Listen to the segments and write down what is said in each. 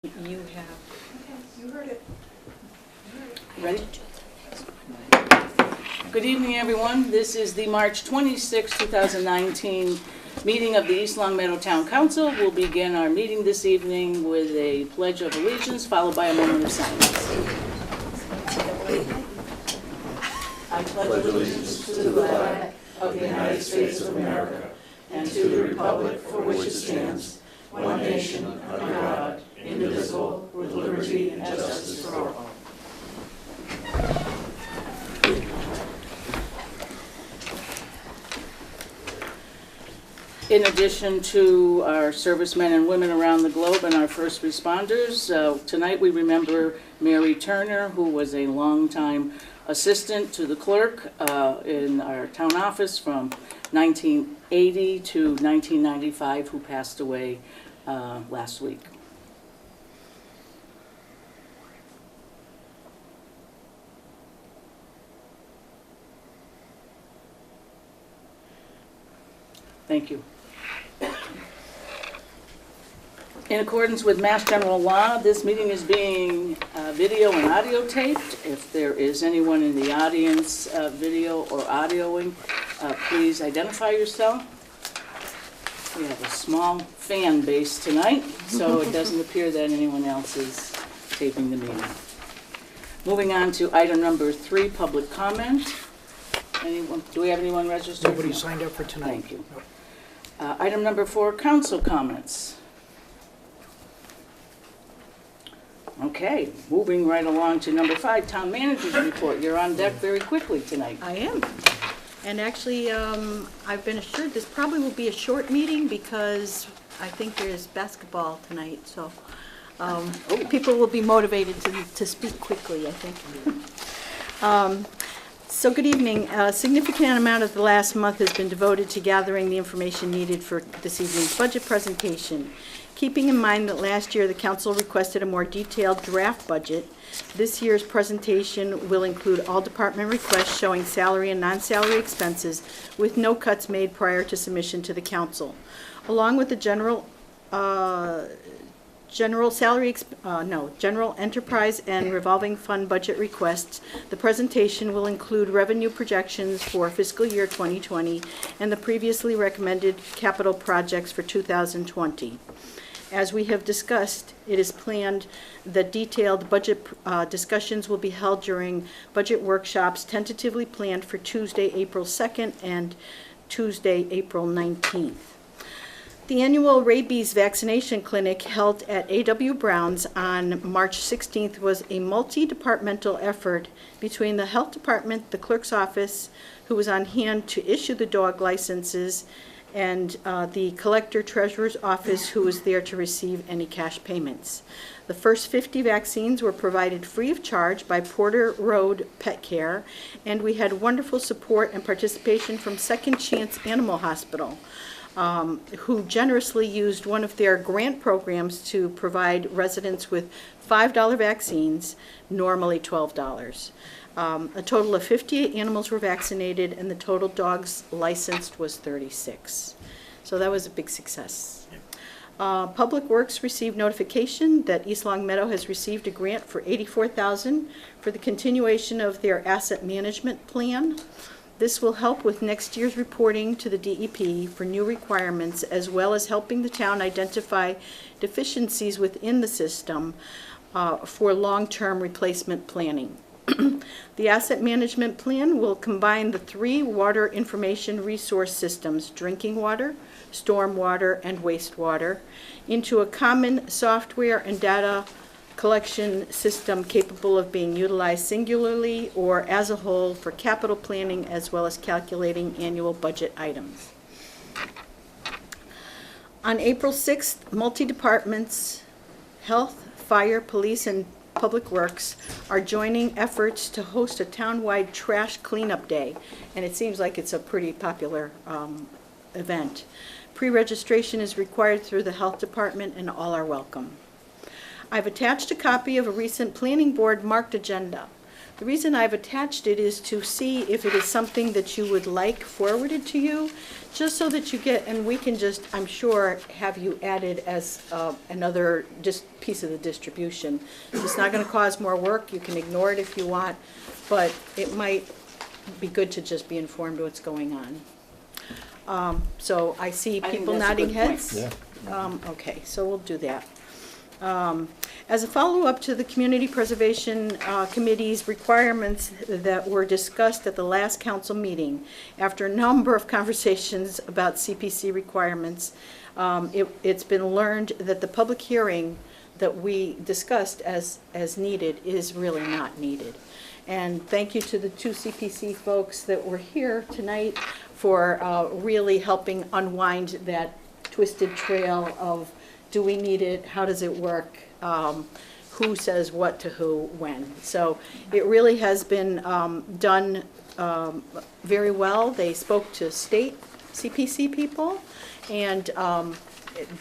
You have. Okay, you heard it. Ready? Good evening, everyone. This is the March 26, 2019 meeting of the East Long Meadow Town Council. We'll begin our meeting this evening with a Pledge of Allegiance, followed by a moment of silence. I pledge allegiance to the flag of the United States of America and to the republic for which it stands, one nation, under God, indivisible, with liberty and justice for all. In addition to our servicemen and women around the globe and our first responders, tonight we remember Mary Turner, who was a longtime assistant to the clerk in our town office from 1980 to 1995, who passed away last week. Thank you. In accordance with Mass General Law, this meeting is being video and audio taped. If there is anyone in the audience video or audioing, please identify yourself. We have a small fan base tonight, so it doesn't appear that anyone else is taping the meeting. Moving on to item number 3, public comment. Anyone? Do we have anyone registered? Nobody signed up for tonight. Thank you. Item number 4, council comments. Okay, moving right along to number 5, town manager's report. You're on deck very quickly tonight. I am. And actually, I've been assured this probably will be a short meeting because I think there's basketball tonight, so people will be motivated to speak quickly, I think. So good evening. A significant amount of the last month has been devoted to gathering the information needed for this evening's budget presentation. Keeping in mind that last year the council requested a more detailed draft budget, this year's presentation will include all department requests showing salary and non-salary expenses with no cuts made prior to submission to the council. Along with the general enterprise and revolving fund budget requests, the presentation will include revenue projections for fiscal year 2020 and the previously recommended capital projects for 2020. As we have discussed, it is planned that detailed budget discussions will be held during budget workshops tentatively planned for Tuesday, April 2nd and Tuesday, April 19th. The annual rabies vaccination clinic held at A.W. Brown's on March 16th was a multi-departmental effort between the health department, the clerk's office, who was on hand to issue the dog licenses, and the collector treasurer's office, who was there to receive any cash payments. The first 50 vaccines were provided free of charge by Porter Road Pet Care, and we had wonderful support and participation from Second Chance Animal Hospital, who generously used one of their grant programs to provide residents with $5 vaccines, normally $12. A total of 58 animals were vaccinated, and the total dogs licensed was 36. So that was a big success. Public Works received notification that East Long Meadow has received a grant for $84,000 for the continuation of their asset management plan. This will help with next year's reporting to the DEP for new requirements, as well as helping the town identify deficiencies within the system for long-term replacement planning. The asset management plan will combine the 3 water information resource systems, drinking water, storm water, and wastewater, into a common software and data collection system capable of being utilized singularly or as a whole for capital planning, as well as calculating annual budget items. On April 6th, multi-departments, health, fire, police, and Public Works are joining efforts to host a town-wide trash cleanup day, and it seems like it's a pretty popular event. Pre-registration is required through the health department, and all are welcome. I've attached a copy of a recent planning board marked agenda. The reason I've attached it is to see if it is something that you would like forwarded to you, just so that you get, and we can just, I'm sure, have you added as another just piece of the distribution. It's not going to cause more work. You can ignore it if you want, but it might be good to just be informed what's going on. So I see I think people that's a nodding good point. heads. Okay, so we'll do that. As a follow-up to the Community Preservation Committee's requirements that were discussed at the last council meeting, after a number of conversations about CPC requirements, it's been learned that the public hearing that we discussed as needed is really not needed. And thank you to the two CPC folks that were here tonight for really helping unwind that twisted trail of, do we need it, how does it work, who says what to who, when. So it really has been done very well. They spoke to state CPC people, and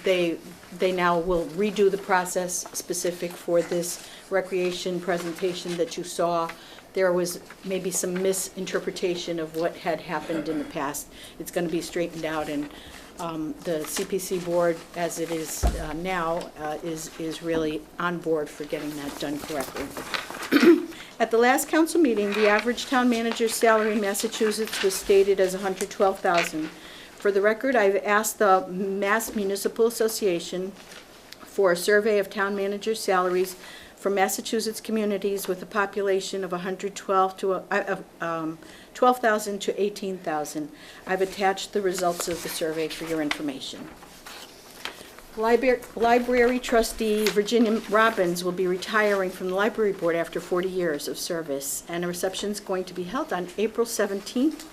they now will redo the process specific for this recreation presentation that you saw. There was maybe some misinterpretation of what had happened in the past. It's going to be straightened out, and the CPC board, as it is now, is really on board for getting that done correctly. At the last council meeting, the average town manager's salary in Massachusetts was stated as $112,000. For the record, I've asked the Mass Municipal Association for a survey of town managers' salaries for Massachusetts communities with a population of 12,000 to 18,000. I've attached the results of the survey for your information. Library trustee Virginia Robbins will be retiring from the library board after 40 years of service, and a reception is going to be held on April 17th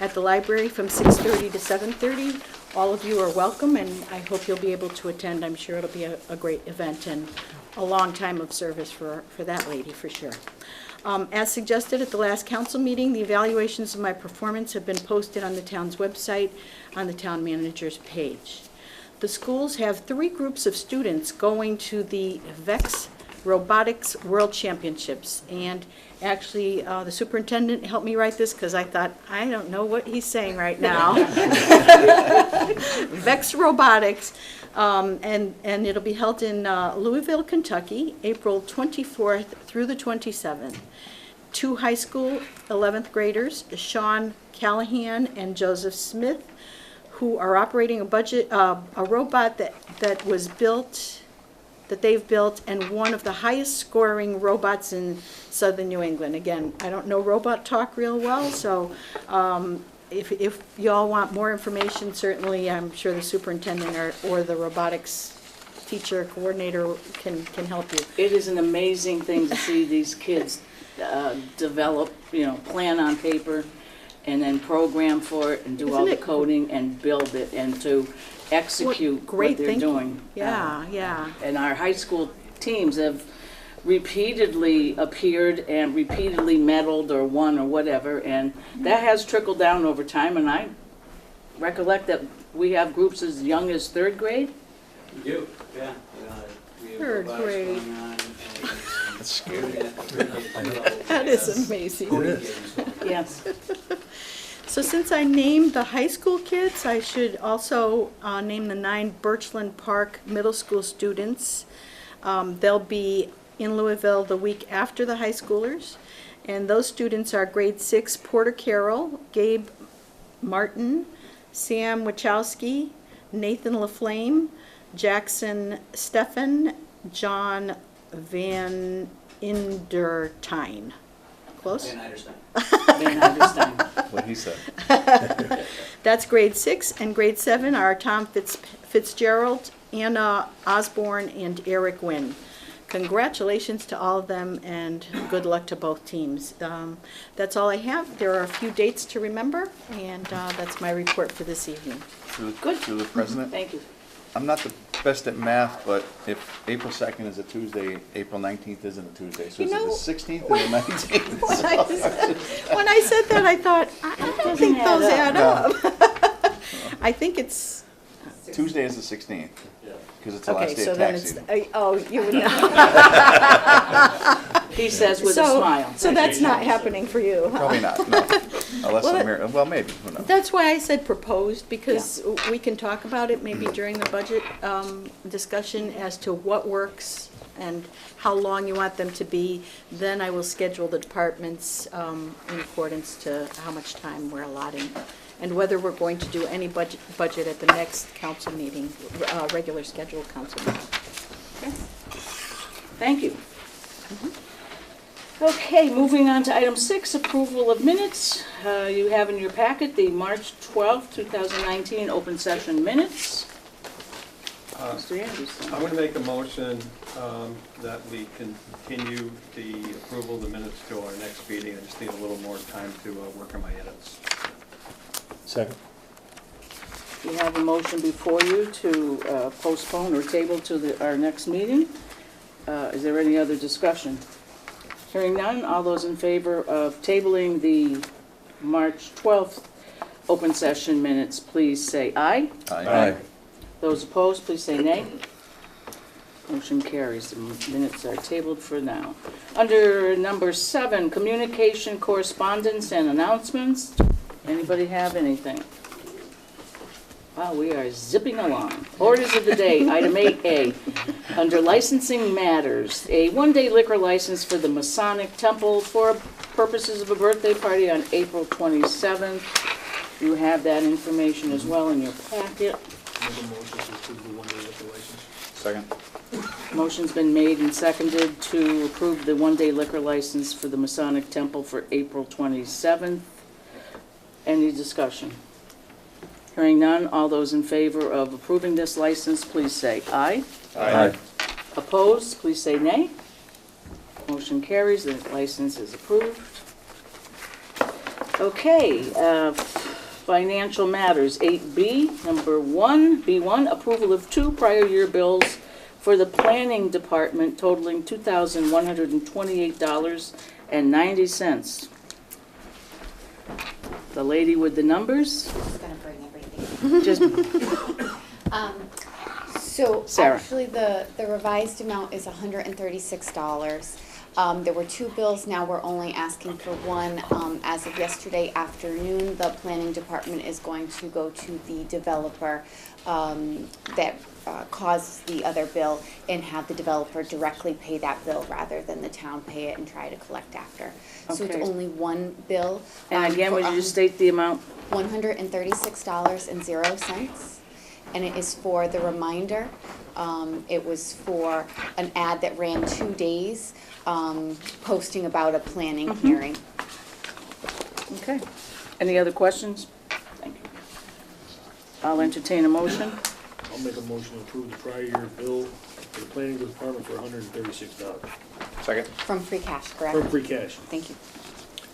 at the library from 6:30 to 7:30. All of you are welcome, and I hope you'll be able to attend. I'm sure it'll be a great event and a long time of service for that lady, for sure. As suggested at the last council meeting, the evaluations of my performance have been posted on the town's website on the town manager's page. The schools have 3 groups of students going to the VEX Robotics World Championships, and actually the superintendent helped me write this because I thought, I don't know what he's saying right now. VEX Robotics, and it'll be held in Louisville, Kentucky, April 24th through the 27th. 2 high school 11th graders, Sean Callahan and Joseph Smith, who are operating a robot that was built, that they've built, and one of the highest scoring robots in southern New England. Again, I don't know robot talk real well, so if y'all want more information, certainly I'm sure the superintendent or the robotics teacher coordinator can help you. It is an amazing thing to see these kids develop, plan on paper, and then program for it and do all the coding and build it and to execute what they're doing. Yeah. And our high school teams have repeatedly appeared and repeatedly medaled or won or whatever, and that has trickled down over time. And I recollect that we have groups as young as 3rd grade. We do, yeah. We have 3rd robotics grade. going on, and That's scary. That is amazing. Yes. So since I named the high school kids, I should also name the 9 Birchland Park Middle School students. They'll be in Louisville the week after the high schoolers. And those students are grade 6 Porter Carroll, Gabe Martin, Sam Wachowski, Nathan LaFlame, Jackson Stephan, John Van Indertine. Close? Van Eiderstein. Van Eiderstein. What he said. That's grade 6, and grade 7 are Tom Fitzgerald, Anna Osborne, and Eric Wynn. Congratulations to all of them, and good luck to both teams. That's all I have. There are a few dates to remember, and that's my report for this evening. Good. To the president. Thank you. I'm not the best at math, but if April 2nd is a Tuesday, April 19th isn't a Tuesday. So is it the 16th or the 19th? When I said that, I thought, I don't think those add up. I think it's, Tuesday is the 16th, because it's the okay, last day so of then tax it's, season. oh, you would know. He says with a smile. So that's not happening for you, huh? Probably not, no. Unless Well, well, maybe, who knows? That's why I said proposed, because we can talk about it maybe during the budget discussion as to what works and how long you want them to be. Then I will schedule the departments in accordance to how much time we're allotting, and whether we're going to do any budget at the next council meeting, regular scheduled council meeting. Thank you. Okay, moving on to item 6, approval of minutes. You have in your packet the March 12th, 2019 open session minutes. Mr. Anderson. I'm going to make a motion that we continue the approval of the minutes to our next meeting. I just need a little more time to work on my edits. Second. You have a motion before you to postpone or table to our next meeting. Is there any other discussion? Hearing none, all those in favor of tabling the March 12th open session minutes, please say aye. Aye. Those opposed, please say nay. Motion carries. The minutes are tabled for now. Under number 7, communication, correspondence, and announcements. Anybody have anything? Wow, we are zipping along. Orders of the day, item 8A. Under licensing matters, a one-day liquor license for the Masonic Temple for purposes of a birthday party on April 27th. You have that information as well in your packet. Second. Motion's been made and seconded to approve the one-day liquor license for the Masonic Temple for April 27th. Any discussion? Hearing none, all those in favor of approving this license, please say aye. Aye. Opposed, please say nay. Motion carries, the license is approved. Okay, financial matters, 8B, number 1, B1, approval of 2 prior year bills for the planning department totaling $2,128.90. The lady with the numbers? Just gonna bring everything. Just So Sarah. actually, the revised amount is $136. There were 2 bills, now we're only asking for 1. As of yesterday afternoon, the planning department is going to go to the developer that caused the other bill and have the developer directly pay that bill rather than the town pay it and try to collect after. So it's Okay. only 1 bill. And again, for would you just state the amount? $136.00, and it is for the reminder. It was for an ad that ran 2 days, posting about a planning hearing. Okay. Any other questions? Thank you. I'll entertain a motion. I'll make a motion to approve the prior year bill for the planning department for $136. Second. From free cash, correct? For free cash. Thank you.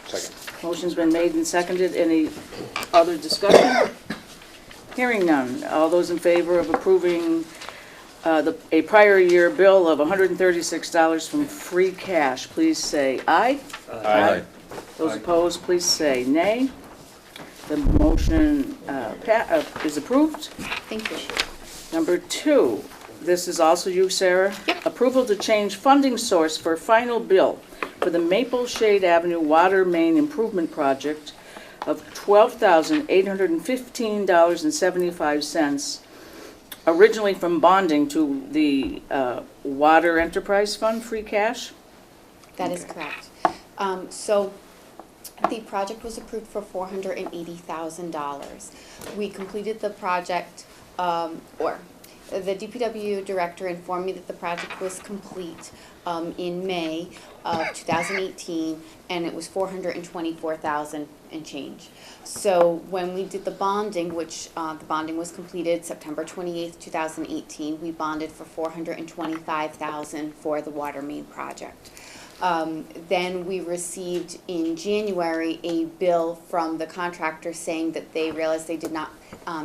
Second. Motion's been made and seconded. Any other discussion? Hearing none. All those in favor of approving a prior year bill of $136 from free cash, please say aye. Aye. Those opposed, please say nay. The motion is approved. Thank you. Number 2, this is also you, Sarah. Approval to change funding source for final bill for the Maple Shade Avenue Water Main Improvement Project of $12,815.75, originally from bonding to the Water Enterprise Fund, free cash. That is correct. So the project was approved for $480,000. We completed the project, or the DPW director informed me that the project was complete in May of 2018, and it was $424,000 and change. So when we did the bonding, which the bonding was completed September 28th, 2018, we bonded for $425,000 for the water main project. Then we received in January a bill from the contractor saying that they realized they did not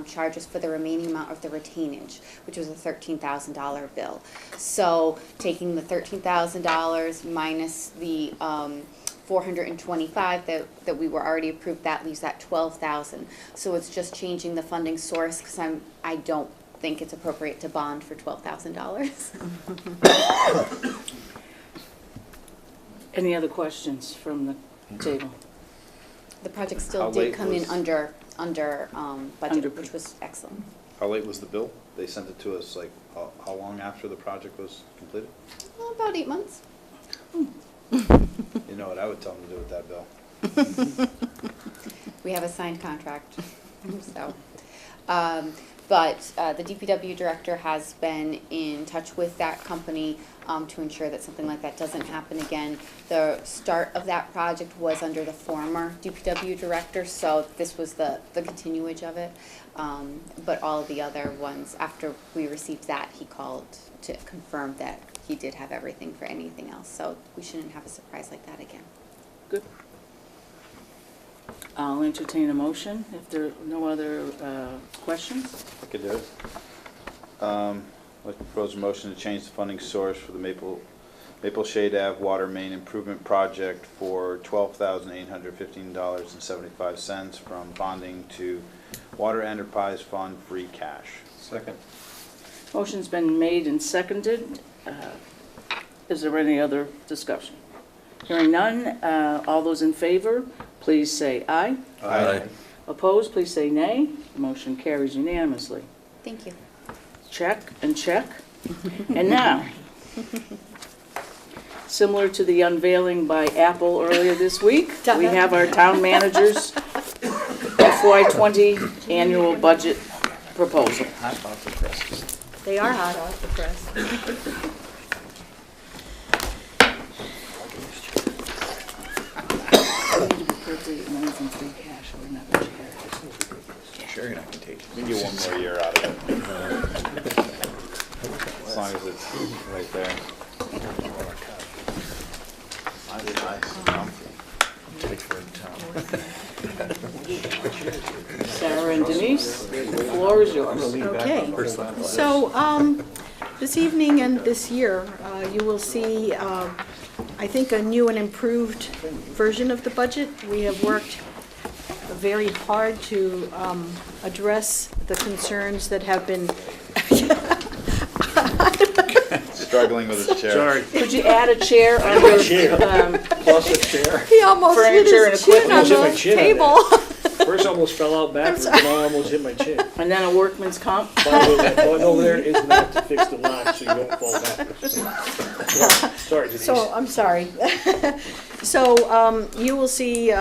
charge us for the remaining amount of the retainage, which was a $13,000 bill. So taking the $13,000 minus the $425 that we were already approved, that leaves that $12,000. So it's just changing the funding source because I don't think it's appropriate to bond for $12,000. Any other questions from the table? The project How still late did come in was- under Under- budget, which was excellent. How late was the bill? They sent it to us like, how long after the project was completed? Well, about 8 months. You know what I would tell them to do with that bill? We have a signed contract, so. But the DPW director has been in touch with that company to ensure that something like that doesn't happen again. The start of that project was under the former DPW director, so this was the continuage of it. But all of the other ones, after we received that, he called to confirm that he did have everything for anything else. So we shouldn't have a surprise like that again. Good. I'll entertain a motion if there are no other questions. I could do it. I'd like to propose a motion to change the funding source for the Maple Shade Ave Water Main Improvement Project for $12,815.75 from bonding to Water Enterprise Fund free cash. Second. Motion's been made and seconded. Is there any other discussion? Hearing none, all those in favor, please say aye. Aye. Opposed, please say nay. The motion carries unanimously. Thank you. Check and check. And now, similar to the unveiling by Apple earlier this week, we have our town manager's FY20 annual budget proposal. Hot off the presses. They are hot off the press. We need to appropriate money from free cash or another chair. Sure, you're not contagious. We can get one more year out of it. As long as it's right there. Might be nice and comfy. Sarah and Denise, the floor is yours. Okay, so this evening and this year, you will see, I think, a new and improved version of the budget. We have worked very hard to address the concerns that have been Struggling with his chair. Sorry, Could you add a chair under plus a chair. He almost hit Furniture and his chin on equipment. Almost hit my the chin on table. First I almost fell out backwards, now I almost hit my chin. and then a workman's comp? By the way, that button over there is not to fix the lock so you don't fall backwards. Sorry, Denise. So, I'm sorry. So, you will see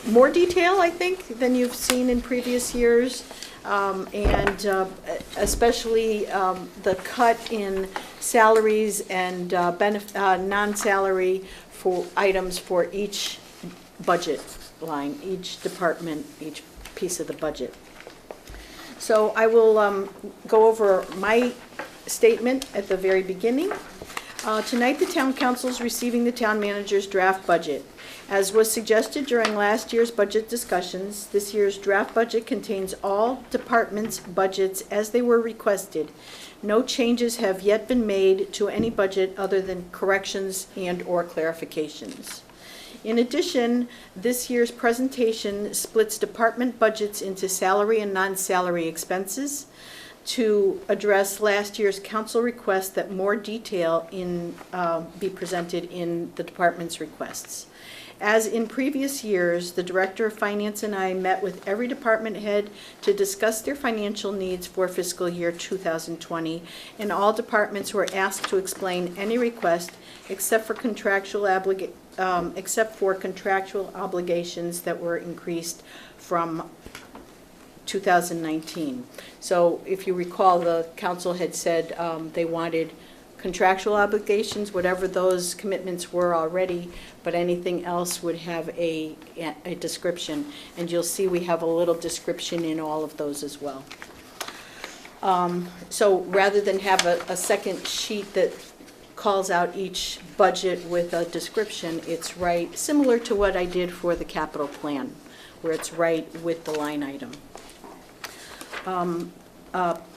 more detail, I think, than you've seen in previous years. And especially the cut in salaries and non-salary for items for each budget line, each department, each piece of the budget. So I will go over my statement at the very beginning. Tonight, the town council is receiving the town manager's draft budget. As was suggested during last year's budget discussions, this year's draft budget contains all departments' budgets as they were requested. No changes have yet been made to any budget other than corrections and/or clarifications. In addition, this year's presentation splits department budgets into salary and non-salary expenses to address last year's council request that more detail be presented in the department's requests. As in previous years, the Director of Finance and I met with every department head to discuss their financial needs for fiscal year 2020, and all departments were asked to explain any request except for contractual obligations that were increased from 2019. So if you recall, the council had said they wanted contractual obligations, whatever those commitments were already, but anything else would have a description. And you'll see we have a little description in all of those as well. So rather than have a second sheet that calls out each budget with a description, it's right, similar to what I did for the capital plan, where it's right with the line item.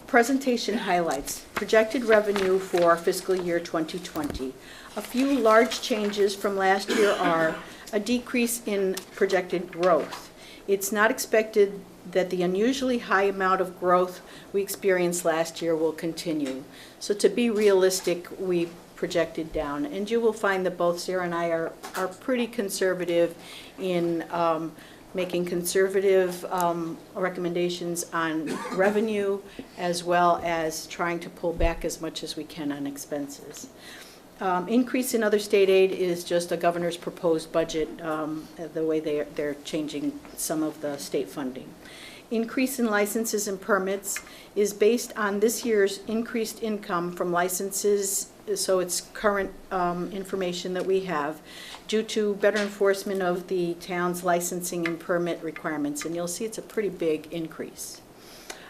Presentation highlights projected revenue for fiscal year 2020. A few large changes from last year are a decrease in projected growth. It's not expected that the unusually high amount of growth we experienced last year will continue. So to be realistic, we projected down. And you will find that both Sarah and I are pretty conservative in making conservative recommendations on revenue, as well as trying to pull back as much as we can on expenses. Increase in other state aid is just a governor's proposed budget, the way they're changing some of the state funding. Increase in licenses and permits is based on this year's increased income from licenses, so it's current information that we have, due to better enforcement of the town's licensing and permit requirements. And you'll see it's a pretty big increase.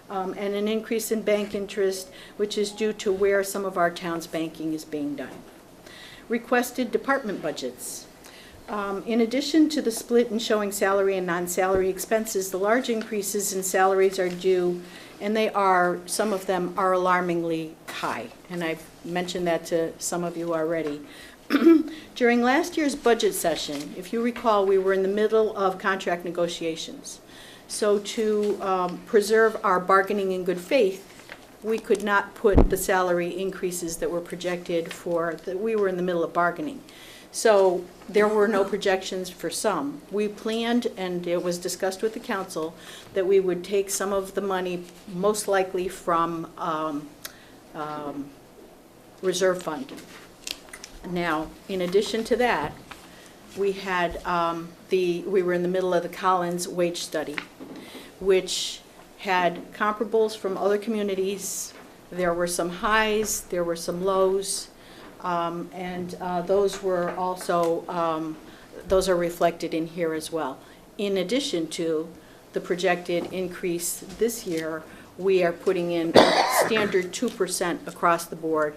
And an increase in bank interest, which is due to where some of our town's banking is being done. Requested department budgets. In addition to the split in showing salary and non-salary expenses, the large increases in salaries are due, and some of them are alarmingly high. And I've mentioned that to some of you already. During last year's budget session, if you recall, we were in the middle of contract negotiations. So to preserve our bargaining in good faith, we could not put the salary increases that were projected we were in the middle of bargaining. So there were no projections for some. We planned, and it was discussed with the council, that we would take some of the money, most likely from reserve fund. Now, in addition to that, we had we were in the middle of the Collins wage study, which had comparables from other communities. There were some highs, there were some lows, and those were also, those are reflected in here as well. In addition to the projected increase this year, we are putting in a standard 2% across the board,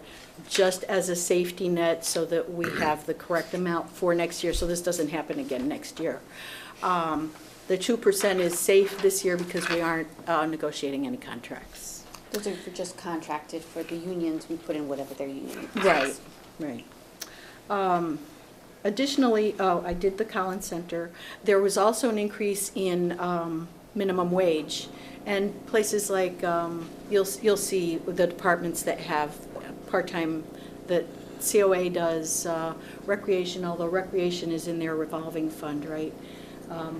just as a safety net, so that we have the correct amount for next year, so this doesn't happen again next year. The 2% is safe this year because we aren't negotiating any contracts. Those are just contracted for the unions. We put in whatever their union Right, right. Additionally, I did the Collins Center. There was also an increase in minimum wage, and places like you'll see the departments that have part-time, that COA does, recreation, although recreation is in their revolving fund, right?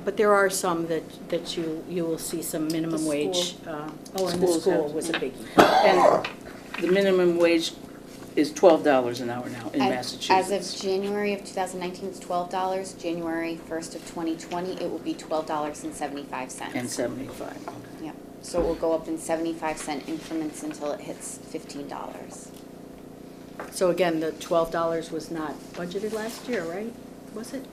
But there are some that you will see some minimum wage. And the school was a biggie. And the minimum wage is $12 an hour now in Massachusetts. As of January of 2019, it's $12. January 1st of 2020, it will be $12.75. And 75. Okay. Yep. So it will go up in 75-cent increments until it hits $15. So again, the $12 was not budgeted last year, right? Was it?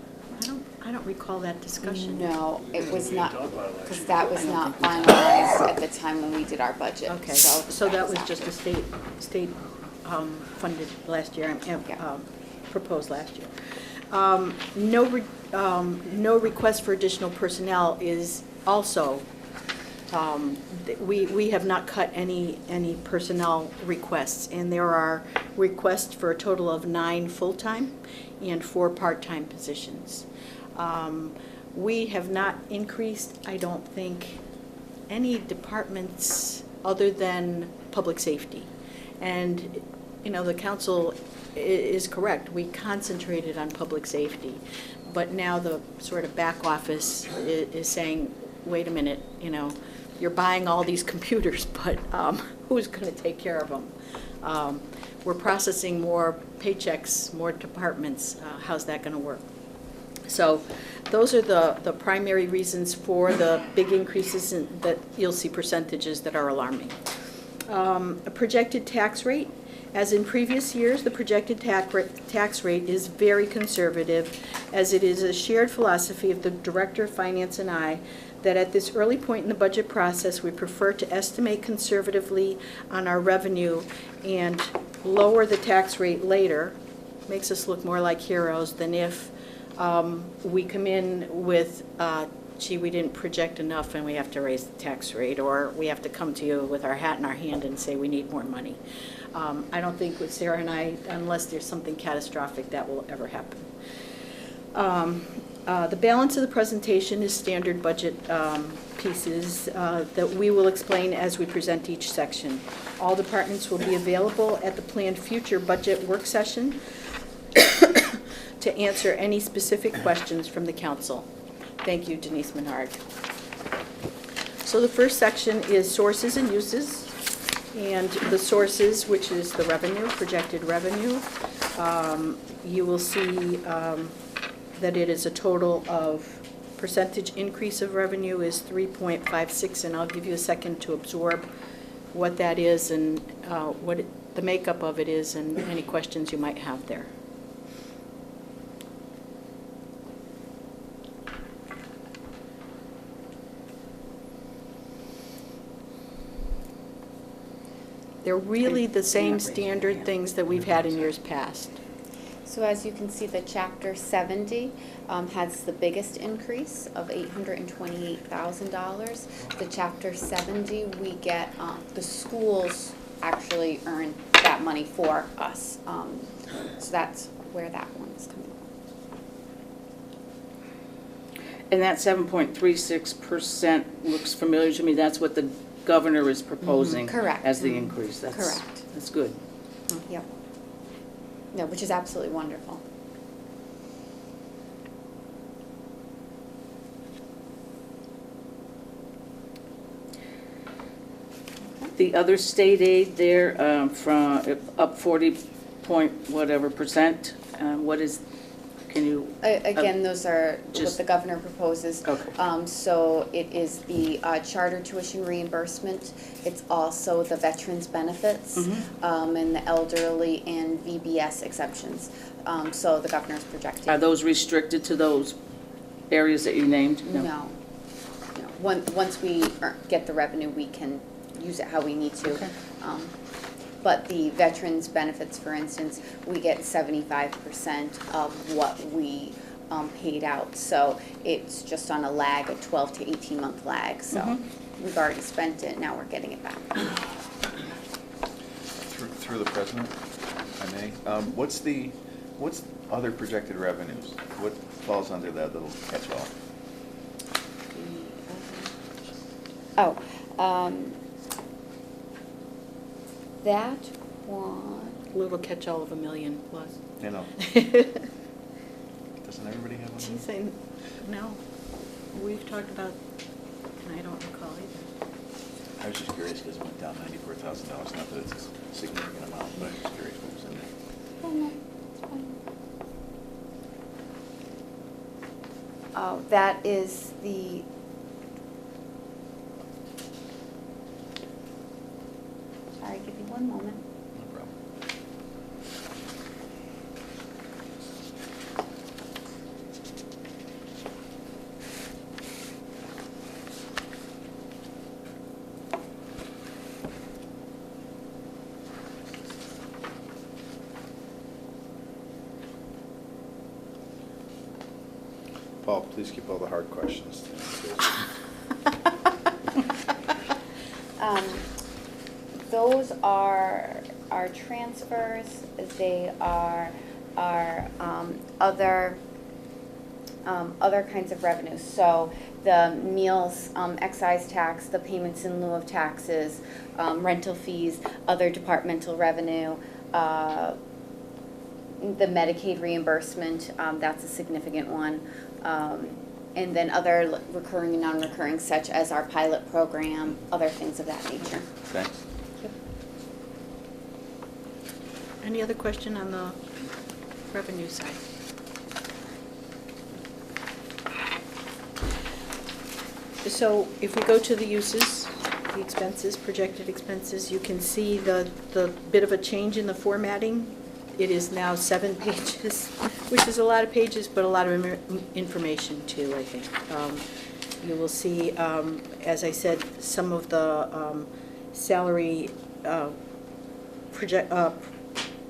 I don't recall that discussion. No, it was We not, talked about it last because year. that was not finalized at the time when we did our budget. Okay, so that was just a after. state funded last year, Yeah. proposed last year. No request for additional personnel is also, we have not cut any personnel requests, and there are requests for a total of 9 full-time and 4 part-time positions. We have not increased, I don't think, any departments other than public safety. And, you know, the council is correct. We concentrated on public safety. But now the sort of back office is saying, wait a minute, you know, you're buying all these computers, but who's going to take care of them? We're processing more paychecks, more departments. How's that going to work? So those are the primary reasons for the big increases that you'll see percentages that are alarming. A projected tax rate. As in previous years, the projected tax rate is very conservative, as it is a shared philosophy of the Director of Finance and I that at this early point in the budget process, we prefer to estimate conservatively on our revenue and lower the tax rate later. Makes us look more like heroes than if we come in with, gee, we didn't project enough and we have to raise the tax rate, or we have to come to you with our hat in our hand and say we need more money. I don't think with Sarah and I, unless there's something catastrophic, that will ever happen. The balance of the presentation is standard budget pieces that we will explain as we present each section. All departments will be available at the planned future budget work session to answer any specific questions from the council. Thank you, Denise Menard. So the first section is sources and uses. And the sources, which is the revenue, projected revenue, you will see that it is a total of percentage increase of revenue is 3.56, and I'll give you a second to absorb what that is and what the makeup of it is and any questions you might have there. They're really the same standard things that we've had in years past. So as you can see, the Chapter 70 has the biggest increase of $828,000. The Chapter 70, we get, the schools actually earn that money for us. So that's where that one's coming from. And that 7.36% looks familiar to me. That's what the governor is proposing. Correct. As the increase. That's, Correct. That's good. Yep. No, which is absolutely wonderful. The other state aid there from up 40 point whatever percent. What is? Can you? Again, those are what just- the governor proposes. Okay. So it is the charter tuition reimbursement. It's also the veterans benefits and the elderly and VBS exemptions. So the governor's projecting. Are those restricted to those areas that you named? No. Once we get the revenue, we can use it how we need to. Okay. But the veterans benefits, for instance, we get 75% of what we paid out. So it's just on a lag, a 12 to 18 month lag. So we've already spent it, now we're getting it back. Through the president, if I may, what's other projected revenues? What falls under that little catch-all? That one, Little catch-all of $1 million plus. You know, doesn't everybody have one? She's saying, no, we've talked about, and I don't recall either. I was just curious because it went down $94,000. Not that it's a significant amount, but I was just curious what was in there. oh no, it's fine. Oh, that is the, sorry, give me one moment. No problem. Paul, please keep all the hard questions. Those are our transfers, they are our other kinds of revenues. So the meals, excise tax, the payments in lieu of taxes, rental fees, other departmental revenue, the Medicaid reimbursement, that's a significant one. And then other recurring and non-recurring, such as our pilot program, other things of that nature. Thanks. Any other question on the revenue side? So if we go to the uses, the expenses, projected expenses, you can see the bit of a change in the formatting. It is now 7 pages, which is a lot of pages, but a lot of information too, I think. You will see, as I said, some of the salary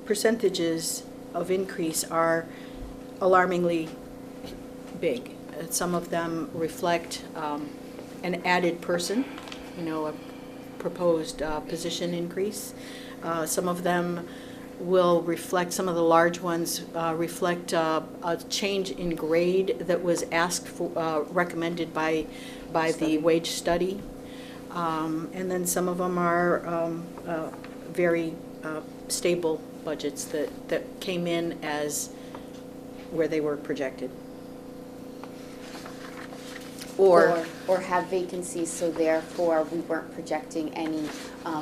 percentages of increase are alarmingly big. Some of them reflect an added person, a proposed position increase. Some of them will reflect, some of the large ones reflect a change in grade that was asked for, recommended by the wage study. And then some of them are very stable budgets that came in as where they were projected. Or have vacancies, so therefore we weren't projecting any.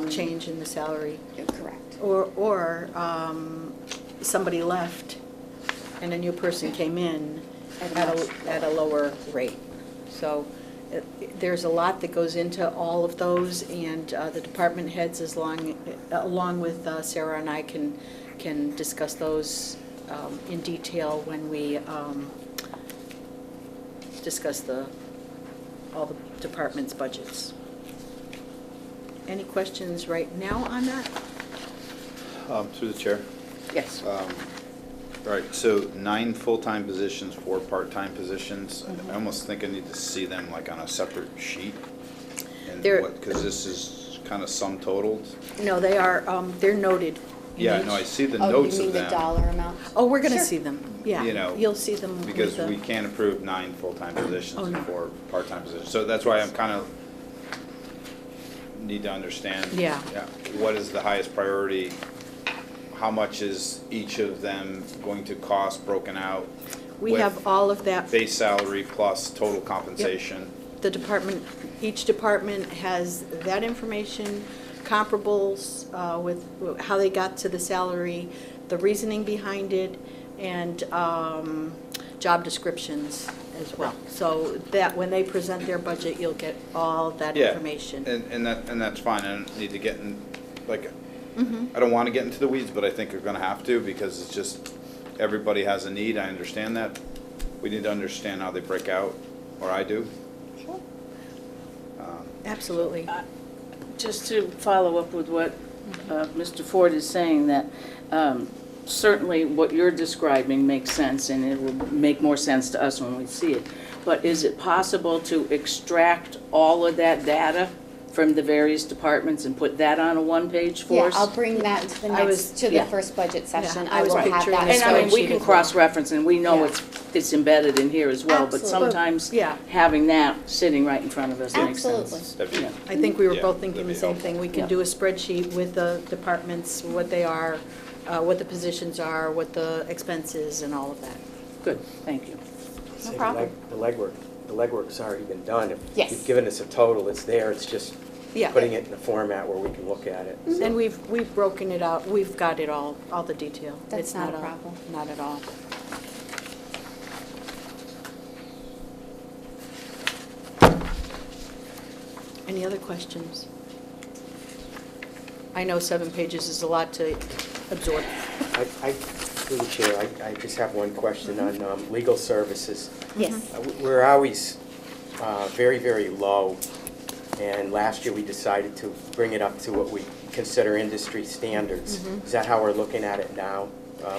change in the salary. Correct. Or somebody left and a new person came in at a lower rate. So there's a lot that goes into all of those, and the department heads, along with Sarah and I, can discuss those in detail when we discuss all the departments' budgets. Any questions right now on that? Through the chair. Yes. All right, so 9 full-time positions, 4 part-time positions. I almost think I need to see them like on a separate sheet. Because this is kind of sum totaled. No, they are, they're noted. in Yeah, each. no, I see the Oh, notes you mean of the them. dollar amount? Oh, we're going to Sure. see them, yeah. You know, You'll see them. with Because the- we can't approve 9 full-time positions Oh, and no. 4 part-time positions. So that's why I'm kind of need to understand. Yeah. What is the highest priority? How much is each of them going to cost broken out? We with have all of that. Base salary plus total compensation. The department, each department has that information, comparables with how they got to the salary, the reasoning behind it, and job descriptions as well. So that when they present their budget, you'll get all that Yeah, information. and that's fine. I don't need to get in, like, Mhm. I don't want to get into the weeds, but I think we're going to have to because it's just, everybody has a need. I understand that. We need to understand how they break out, or I do. Sure. Absolutely. Just to follow up with what Mr. Ford is saying, that certainly what you're describing makes sense, and it will make more sense to us when we see it. But is it possible to extract all of that data from the various departments and put that on a one-page for Yeah, us? I'll bring that to the I was- next, to the yeah. first budget session. I I was will have picturing that. the And I mean, we spreadsheet can as well. cross-reference, and we know Yeah. it's embedded in here as well, but Absolutely. sometimes Yeah. having that sitting right in front of us makes sense. Absolutely. That'd be- Yeah. I think we were Yeah, both thinking the that'd be same helpful. thing. We can Yeah. do a spreadsheet with the departments, what they are, what the positions are, what the expense is, and all of that. Good, thank you. No problem. The legwork's already been done. If Yes. you've given us a total, it's there, it's just Yeah. putting it in a format where we can look at it. And we've broken it out, we've got it all the detail. That's It's not a problem. Not at all. Any other questions? I know 7 pages is a lot to absorb. Through the chair, I just have one question on legal services. Yes. We're always very, very low, and last year we decided to bring it up to what we consider industry standards. Mhm. Is that how we're looking at it now,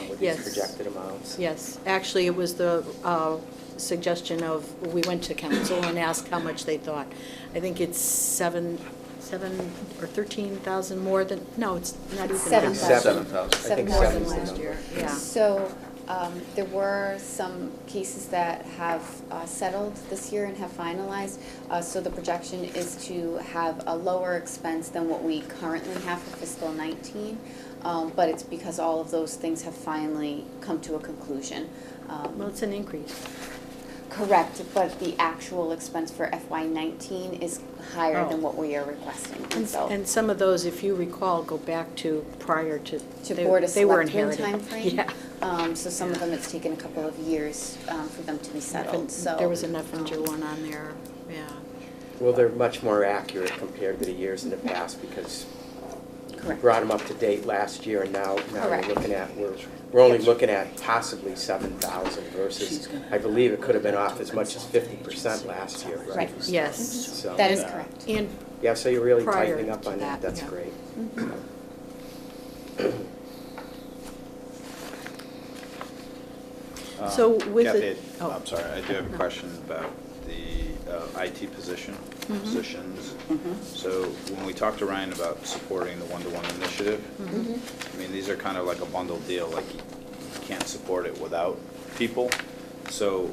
with these Yes. projected amounts? Yes, actually, it was the suggestion of, we went to council and asked how much they thought. I think it's 7 or 13,000 more than, no, it's not even. Seven that. thousand. 7,000. I think More than seven's the last number. year, yeah. So, there were some cases that have settled this year and have finalized. So the projection is to have a lower expense than what we currently have for fiscal 19. But it's because all of those things have finally come to a conclusion. Well, it's an increase. Correct, but the actual expense for FY 19 is higher than Oh. what we are requesting. And so, And some of those, if you recall, go back to prior to. to they- Board of they were Selectmen inherited. timeframe. Yeah. So some of them, it's taken a couple of years for them to be settled, so. There was a Neffinger one on there, yeah. Well, they're much more accurate compared to the years in the past, because we Correct. brought them up to date last year, and now Correct. we're looking at, we're only looking at possibly 7,000 versus, I believe it could have been off as much as 50% last year, right? Right. Yes. So- That is correct. And Yeah, so you're really Prior tightening up to on that, that, that's yeah. great. So with Kathy, it. Oh. I'm sorry, I do have a question about the IT positions. So when we talked to Ryan about supporting the one-to-one initiative, I mean, these are kind of like a bundled deal, like you can't support it without people. So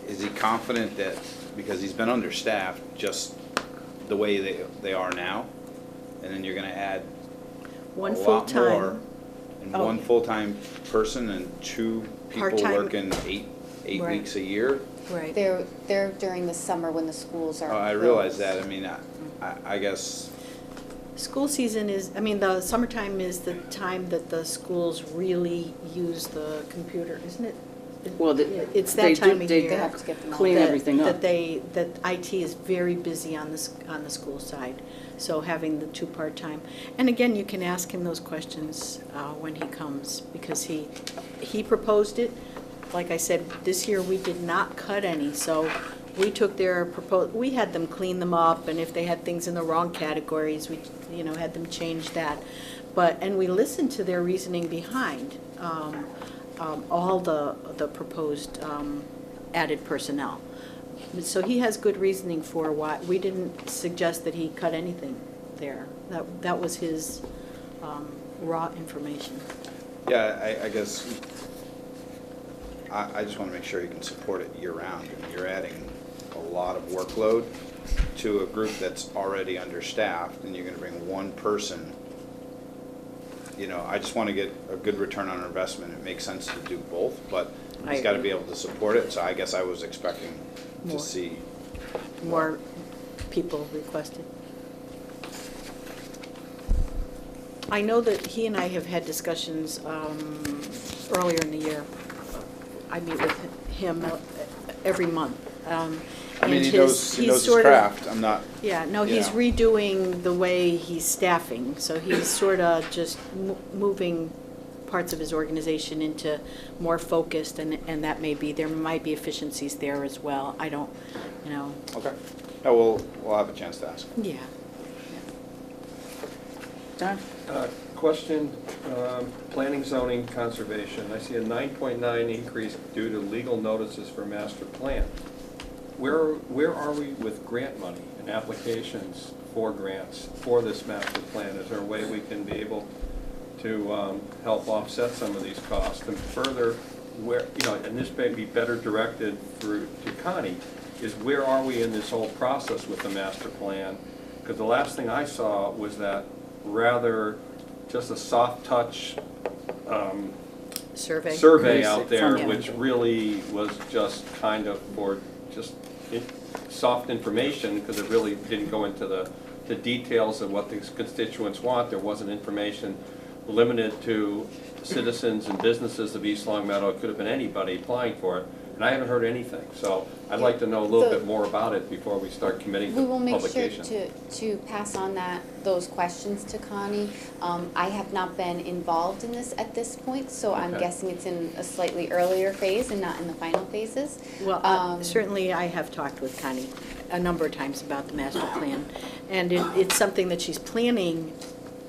is he confident that, because he's been understaffed just the way they are now, and then you're gonna add One a lot more, full-time. and Oh. one full-time person and two people Part-time. working eight Right. weeks a year? Right. They're during the summer when the schools are. Oh, I realize closed. that, I mean, I guess, School season is, I mean, the summertime is the time that the schools really use the computer, isn't it? Well, It's they that do- time of they year. They have to get them all. Clean that- everything up. That IT is very busy on the school side, so having the two part-time. And again, you can ask him those questions when he comes, because he proposed it. Like I said, this year we did not cut any, so we took their we had them clean them up, and if they had things in the wrong categories, we, had them change that. And we listened to their reasoning behind all the proposed added personnel. So he has good reasoning for why, we didn't suggest that he cut anything there. That was his raw information. yeah, I guess, I just want to make sure you can support it year-round. And you're adding a lot of workload to a group that's already understaffed, and you're going to bring one person. I just want to get a good return on investment. It makes sense to do both, but I he's got to agree. be able to support it. So I guess I was expecting to More. see. More people requested. I know that he and I have had discussions earlier in the year. I meet with him every month. I mean, and he his- knows he's his sort of- craft. I'm not. Yeah, no, he's Yeah. redoing the way he's staffing, so he's sort of just moving parts of his organization into more focused, and that there might be efficiencies there as well. I don't, Okay. Oh, we'll have a chance to ask. yeah. Don? Question, planning, zoning, conservation. I see a 9.9 increase due to legal notices for master plan. Where are we with grant money and applications for grants for this master plan? Is there a way we can be able to help offset some of these costs? And further, and this may be better directed to Connie, is where are we in this whole process with the master plan? Because the last thing I saw was that rather just a soft touch survey out there, Yeah. which really was just kind of for just soft information, because it really didn't go into the details of what the constituents want. There wasn't information limited to citizens and businesses of East Long Meadow. It could have been anybody applying for it, and I haven't heard anything. So I'd like to know a little bit more about it before we start committing We to will make sure publication. to pass on those questions to Connie. I have not been involved in this at this point, so I'm Okay. guessing it's in a slightly earlier phase and not in the final phases. Well, certainly I have talked with Connie a number of times about the master plan, and it's something that she's planning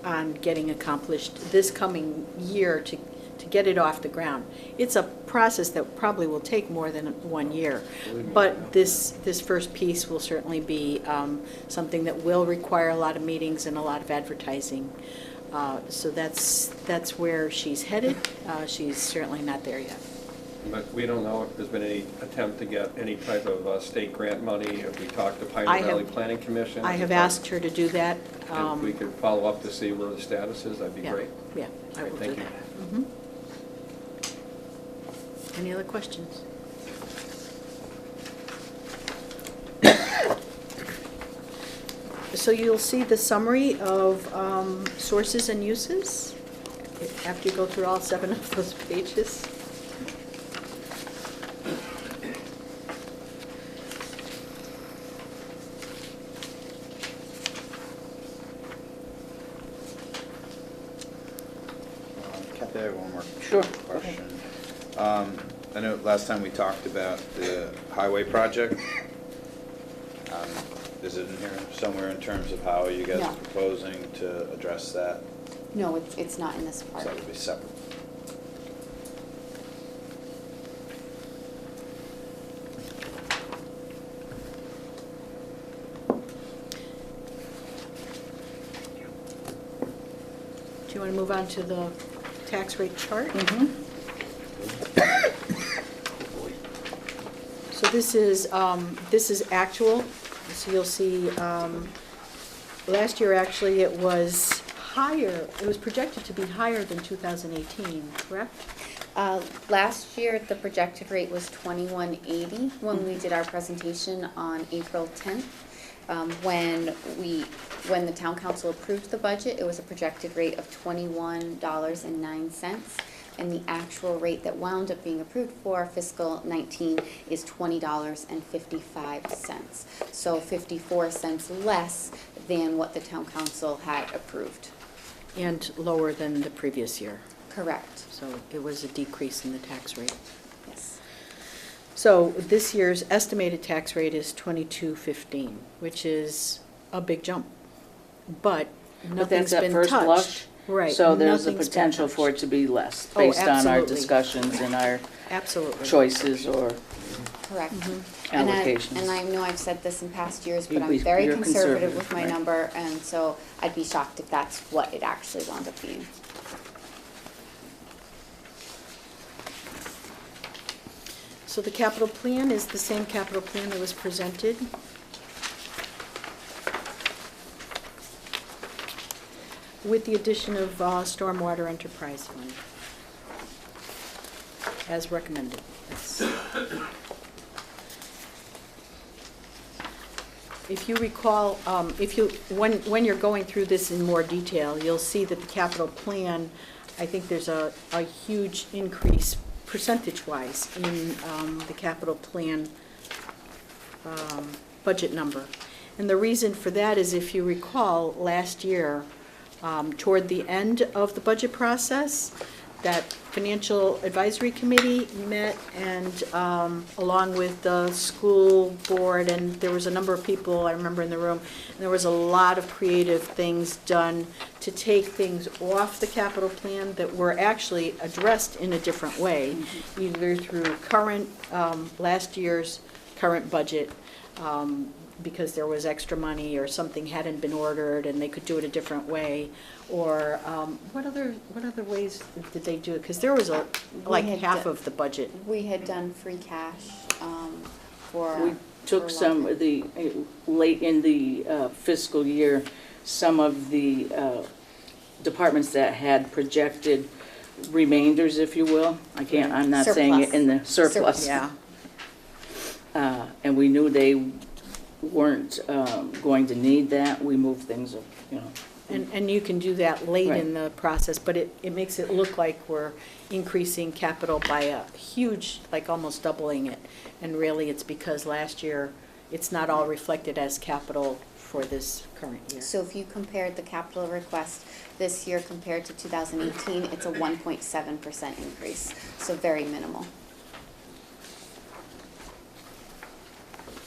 on getting accomplished this coming year to get it off the ground. It's a process that probably will take more than 1 year, but this first piece will certainly be something that will require a lot of meetings and a lot of advertising. So that's where she's headed. She's certainly not there yet. But we don't know if there's been any attempt to get any type of state grant money. Have we talked to I Pioneer have- Valley Planning Commission? I have asked her to do that. If we could follow up to see where the status is, that'd be Yeah, great. yeah, I will do Thank you. that. Mhm. Any other questions? So you'll see the summary of sources and uses after you go through all 7 of those pages. Kathy, I have one more Sure. question. I know last time we talked about the highway project. Is it in here somewhere in terms of how you guys No. are proposing to address that? No, it's not in this So part. that would be separate. want to move on to the tax rate chart? So this is actual, so you'll see, last year actually it was higher, it was projected to be higher than 2018, correct? Last year, the projected rate was 2180 when we did our presentation on April 10th. When the town council approved the budget, it was a projected rate of $21.09. And the actual rate that wound up being approved for fiscal 19 is $20.55. So 54 cents less than what the town council had approved. And lower than the previous year. Correct. So it was a decrease in the tax rate. Yes. So this year's estimated tax rate is 22.15, which is a big jump. But nothing's that's at been first touched. blush? Right. So there's a nothing's been potential for it touched. to be less, Oh, based on our absolutely. discussions and our Absolutely. choices or Correct. allocations. And I know I've said this in past years, but I'm You're very conservative with my right. number, and so I'd be shocked if that's what it actually wound up being. So the capital plan is the same capital plan that was presented. With the addition of Stormwater Enterprise Fund, as recommended. Yes. If you recall, when you're going through this in more detail, you'll see that the capital plan, I think there's a huge increase percentage-wise in the capital plan budget number. And the reason for that is, if you recall, last year, toward the end of the budget process, that Financial Advisory Committee met and along with the school board, and there was a number of people, I remember in the room, and there was a lot of creative things done to take things off the capital plan that were actually addressed in a different way, either through last year's current budget, because there was extra money or something hadn't been ordered and they could do it a different way, or what other ways did they do it? Because there was like half of the budget. We had done free cash for. We took some of the, late in the fiscal year, some of the departments that had projected remainders, if you will. I'm not saying it in the surplus. Yeah. And we knew they weren't going to need that. We moved things, And you can do that late Right. in the process, but it makes it look like we're increasing capital by a huge, like almost doubling it. And really, it's because last year, it's not all reflected as capital for this current year. So if you compared the capital request this year compared to 2018, it's a 1.7% increase, so very minimal.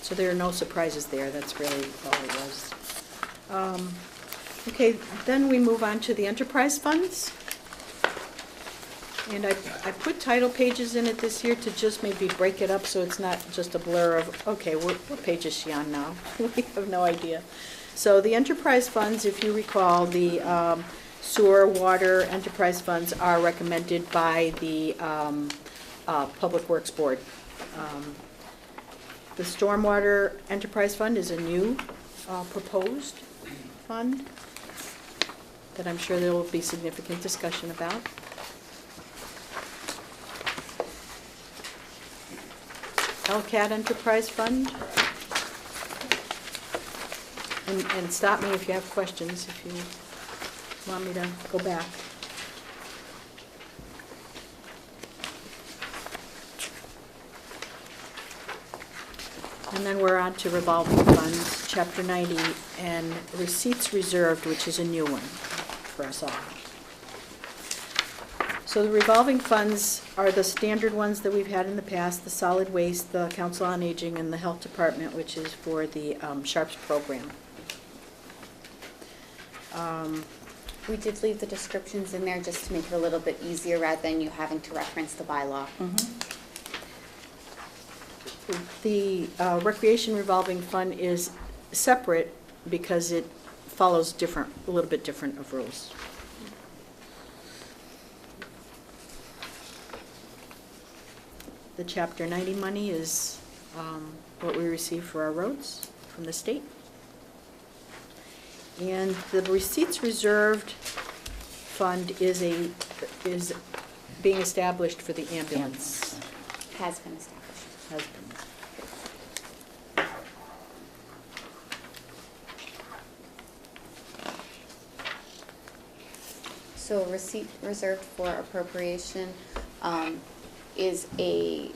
So there are no surprises there, that's really all it was. Okay, then we move on to the enterprise funds. And I put title pages in it this year to just maybe break it up so it's not just a blur of, okay, what page is she on now? We have no idea. So the enterprise funds, if you recall, the sewer, water enterprise funds are recommended by the Public Works Board. The Stormwater Enterprise Fund is a new proposed fund that I'm sure there will be significant discussion about. LCAT Enterprise Fund. And stop me if you have questions, if you want me to go back. And then we're on to revolving funds, Chapter 90, and receipts reserved, which is a new one for us all. So the revolving funds are the standard ones that we've had in the past, the solid waste, the Council on Aging, and the Health Department, which is for the SHARPS program. We did leave the descriptions in there just to make it a little bit easier rather than you having to reference the bylaw. The recreation revolving fund is separate because it follows a little bit different of rules. the Chapter 90 money is what we receive for our roads from the state. And the receipts reserved fund is being established for the ambulance. Has been established. Has been. So receipt reserved for appropriation is a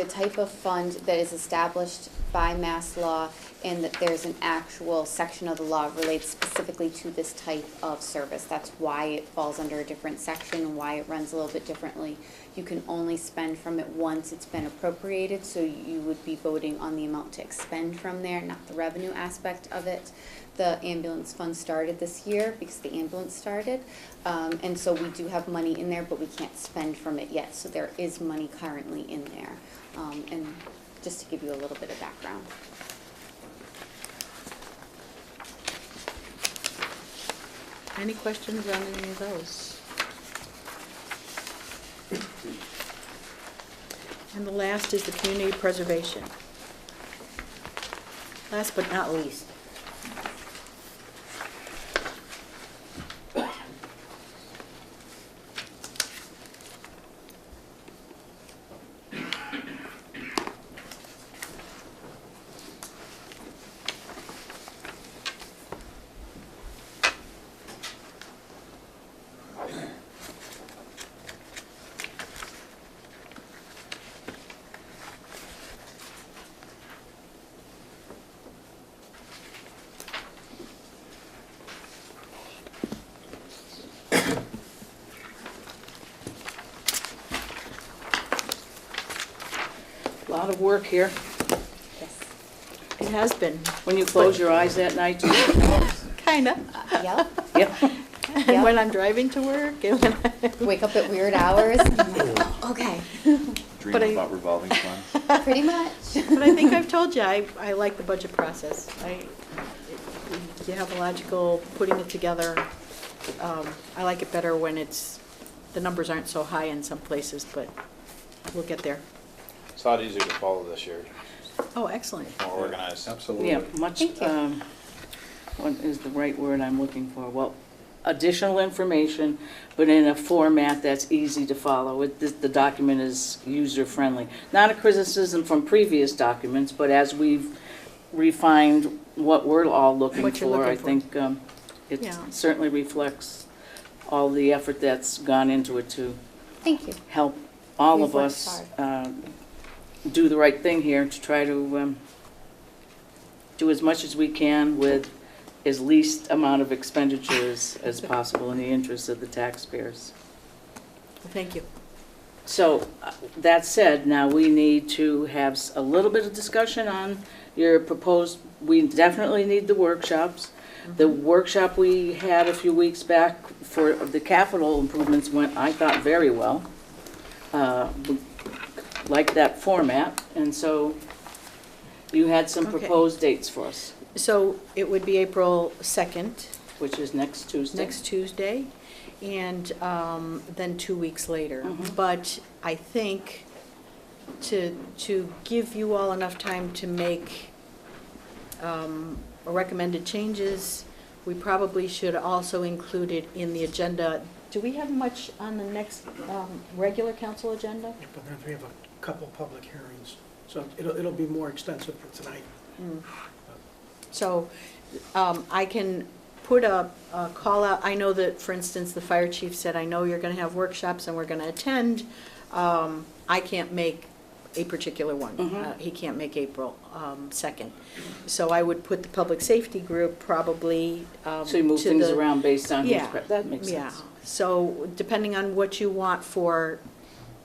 type of fund that is established by mass law, and that there's an actual section of the law relates specifically to this type of service. That's why it falls under a different section and why it runs a little bit differently. You can only spend from it once it's been appropriated, so you would be voting on the amount to expend from there, not the revenue aspect of it. The ambulance fund started this year because the ambulance started, and so we do have money in there, but we can't spend from it yet. So there is money currently in there, and just to give you a little bit of background. Any questions on any of those? And the last is the community preservation. Last but not least. A lot of work here. Yes. It has been. When you close your eyes at night, you Kinda. Yep. Yep. And when I'm driving to work, and when I... Wake up at weird hours. And I'm like, oh, okay. Dream But I- about revolving funds. Pretty much. But I think I've told you, I like the budget process. You have a logical putting it together. I like it better when the numbers aren't so high in some places, but we'll get there. It's a lot easier to follow this year, Oh, excellent. more organized. Absolutely. Yeah, much, Thank you. what is the right word I'm looking for? Well, additional information, but in a format that's easy to follow. The document is user-friendly. Not a criticism from previous documents, but as we've refined what we're all looking What you're for, I looking for. think it Yeah. certainly reflects all the effort that's gone into it to Thank you. help all We've of worked us do the right thing here, to try to do as much as we can with as least amount of expenditures as possible in the interest of the taxpayers. Well, thank you. So, that said, now we need to have a little bit of discussion on your proposed, we definitely need the workshops. The workshop we had a few weeks back for the capital improvements went, I thought, very well. We liked that format, and so you had some Okay. proposed dates for us, So it would be April 2nd, which is next Tuesday. next Tuesday, and then 2 weeks later. Mhm. But I think to give you all enough time to make recommended changes, we probably should also include it in the agenda. Do we have much on the next regular council agenda? Yeah, but then we have a couple public hearings, so it'll be more extensive than tonight. So I can put a call out. I know that, for instance, the fire chief said, I know you're going to have workshops and we're going to attend. I can't make a particular one. Mhm. He can't make April 2nd. So I would put the public safety group probably So you move to things the- around based on who's Yeah, present. That makes yeah. sense. So depending on what you want for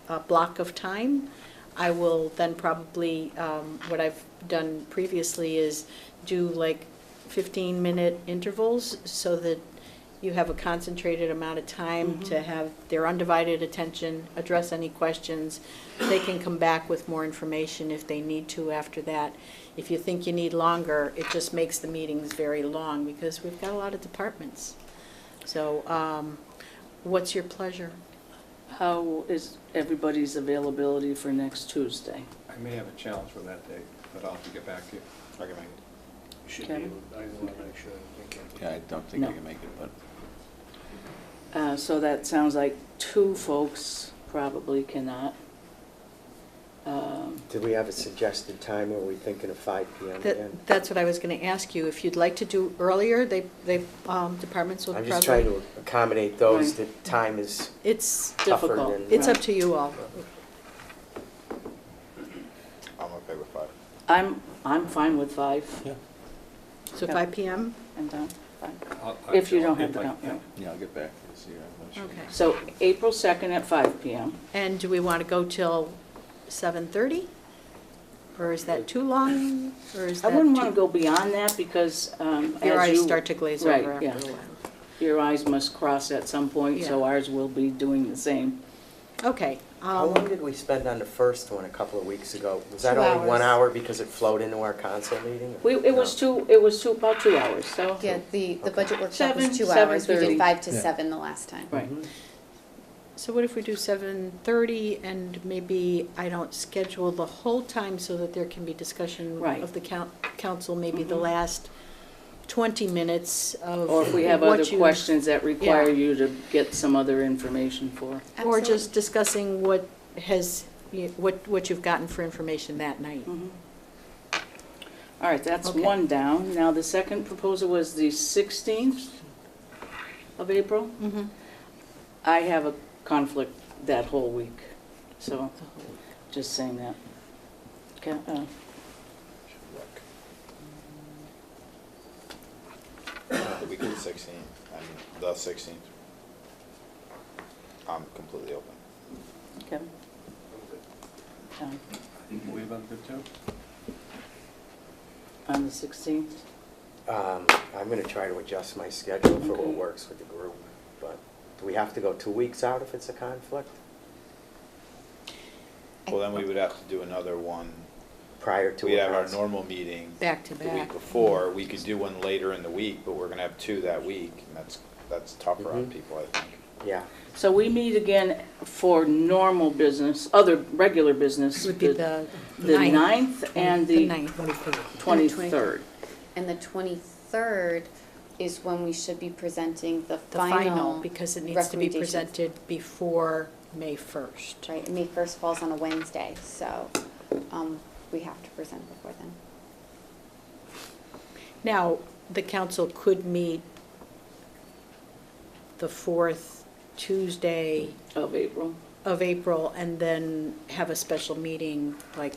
a block of time, I will then probably, what I've done previously is do like 15-minute intervals so that you have a concentrated amount of time to have their undivided attention, address any questions. They can come back with more information if they need to after that. If you think you need longer, it just makes the meetings very long because we've got a lot of departments. So what's your pleasure? How is everybody's availability for next Tuesday? I may have a challenge with that date, but I'll have to get back to you. I can make it. Should be, Kevin? able- I will make sure, I think. Yeah, I don't think I No. can make it, but So that sounds like two folks probably cannot. Do we have a suggested time, or are we thinking of 5 PM again? That's what I was going to ask you. If you'd like to do earlier, departments will I'm probably. just trying to accommodate those Right. that time is It's, tougher Difficult. than. it's up to you all. I'm okay with 5. I'm fine with 5. Yeah. So Yeah. 5 PM? And done, fine. I'll- If you I'll don't get have the back- count, yeah. right. yeah, I'll get back to you, see. I'm not sure. Okay. So April 2nd at 5 PM. And do we want to go till 7:30? Or is that too long, or is I that wouldn't want to too? go beyond that because Your as eyes you- start to glaze right, over yeah. after a while. Your eyes must cross at some point, so Yeah. ours will be doing the same. Okay. How long did we spend on the first one a couple of weeks ago? Was that 2 only 1 hours. hour because it flowed into our council meeting? It was about 2 hours, so. Yeah, the budget workshop was 7, 2 hours. We 7:30. did 5 to Yeah. 7 the last time. Right. So what if we do 7:30 and maybe I don't schedule the whole time so that there can be discussion Right. of the council, maybe the Mhm. last 20 minutes of Or if we have what other you- questions that require Yeah. you to get some other information for. Or Absolutely. just discussing what what you've gotten for information that night. Mhm. All right, that's Okay. one down. Now, the second proposal was the 16th of April. Mhm. I have a conflict that whole week, so just saying that. Okay, The week of the 16th, I mean, the 16th. I'm completely open. Kevin? John? You believe I'm good too? On the 16th? I'm gonna try to adjust my schedule for what Okay. works with the group, but do we have to go 2 weeks out if it's a conflict? Well, then we would have to do another one. Prior to We a have our council? normal meeting Back to the week back. before. We could do one later in the week, but we're gonna have 2 that week, and that's tougher on Mhm. people, I think. Yeah, So we meet again for normal business, other regular business. Would be the The 9th and the 9th. 23rd. 23rd. And the 23rd is when we should be presenting the The final, final. because it needs to be recommendations. presented before May 1st. Right, and May 1st falls on a Wednesday, so we have to present before then. Now, the council could meet the 4th Tuesday Of April. of April and then have a special meeting like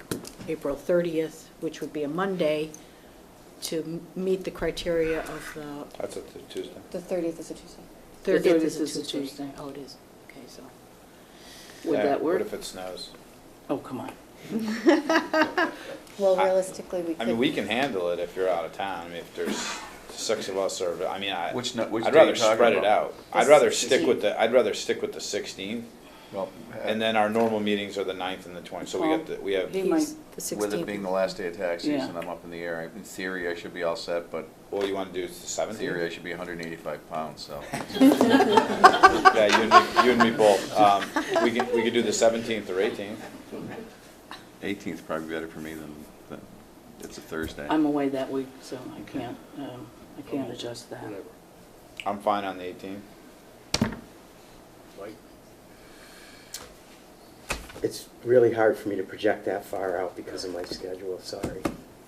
April 30th, which would be a Monday, to meet the criteria of the That's a Tuesday. The 30th is a Tuesday. 30th is a 30th is a Tuesday. Tuesday. Oh, it is. Okay, so. Would Yeah, that work? What if it snows? Oh, come on. Well, realistically, we could. I mean, we can handle it if you're out of town. I mean, if there's 6 of us, or, I mean, Which day I'd are rather you talking spread it about? out. I'd rather 16th. stick with the 16th, Well, and then our normal meetings are the 9th and the 20th, so we have, He might, He's the with it 16th. being the last day of tax Yeah. season, I'm up in the air. In theory, I should be all set, but well, you wanna do the in theory, 17th? I should be 185 pounds, so. Yeah, you and me both. We could do the 17th or 18th. 18th probably better for me than it's a Thursday. I'm away that week, so I can't adjust that. Whatever. I'm fine on the 18th. Mike? it's really hard for me to project that far out because of my schedule, sorry.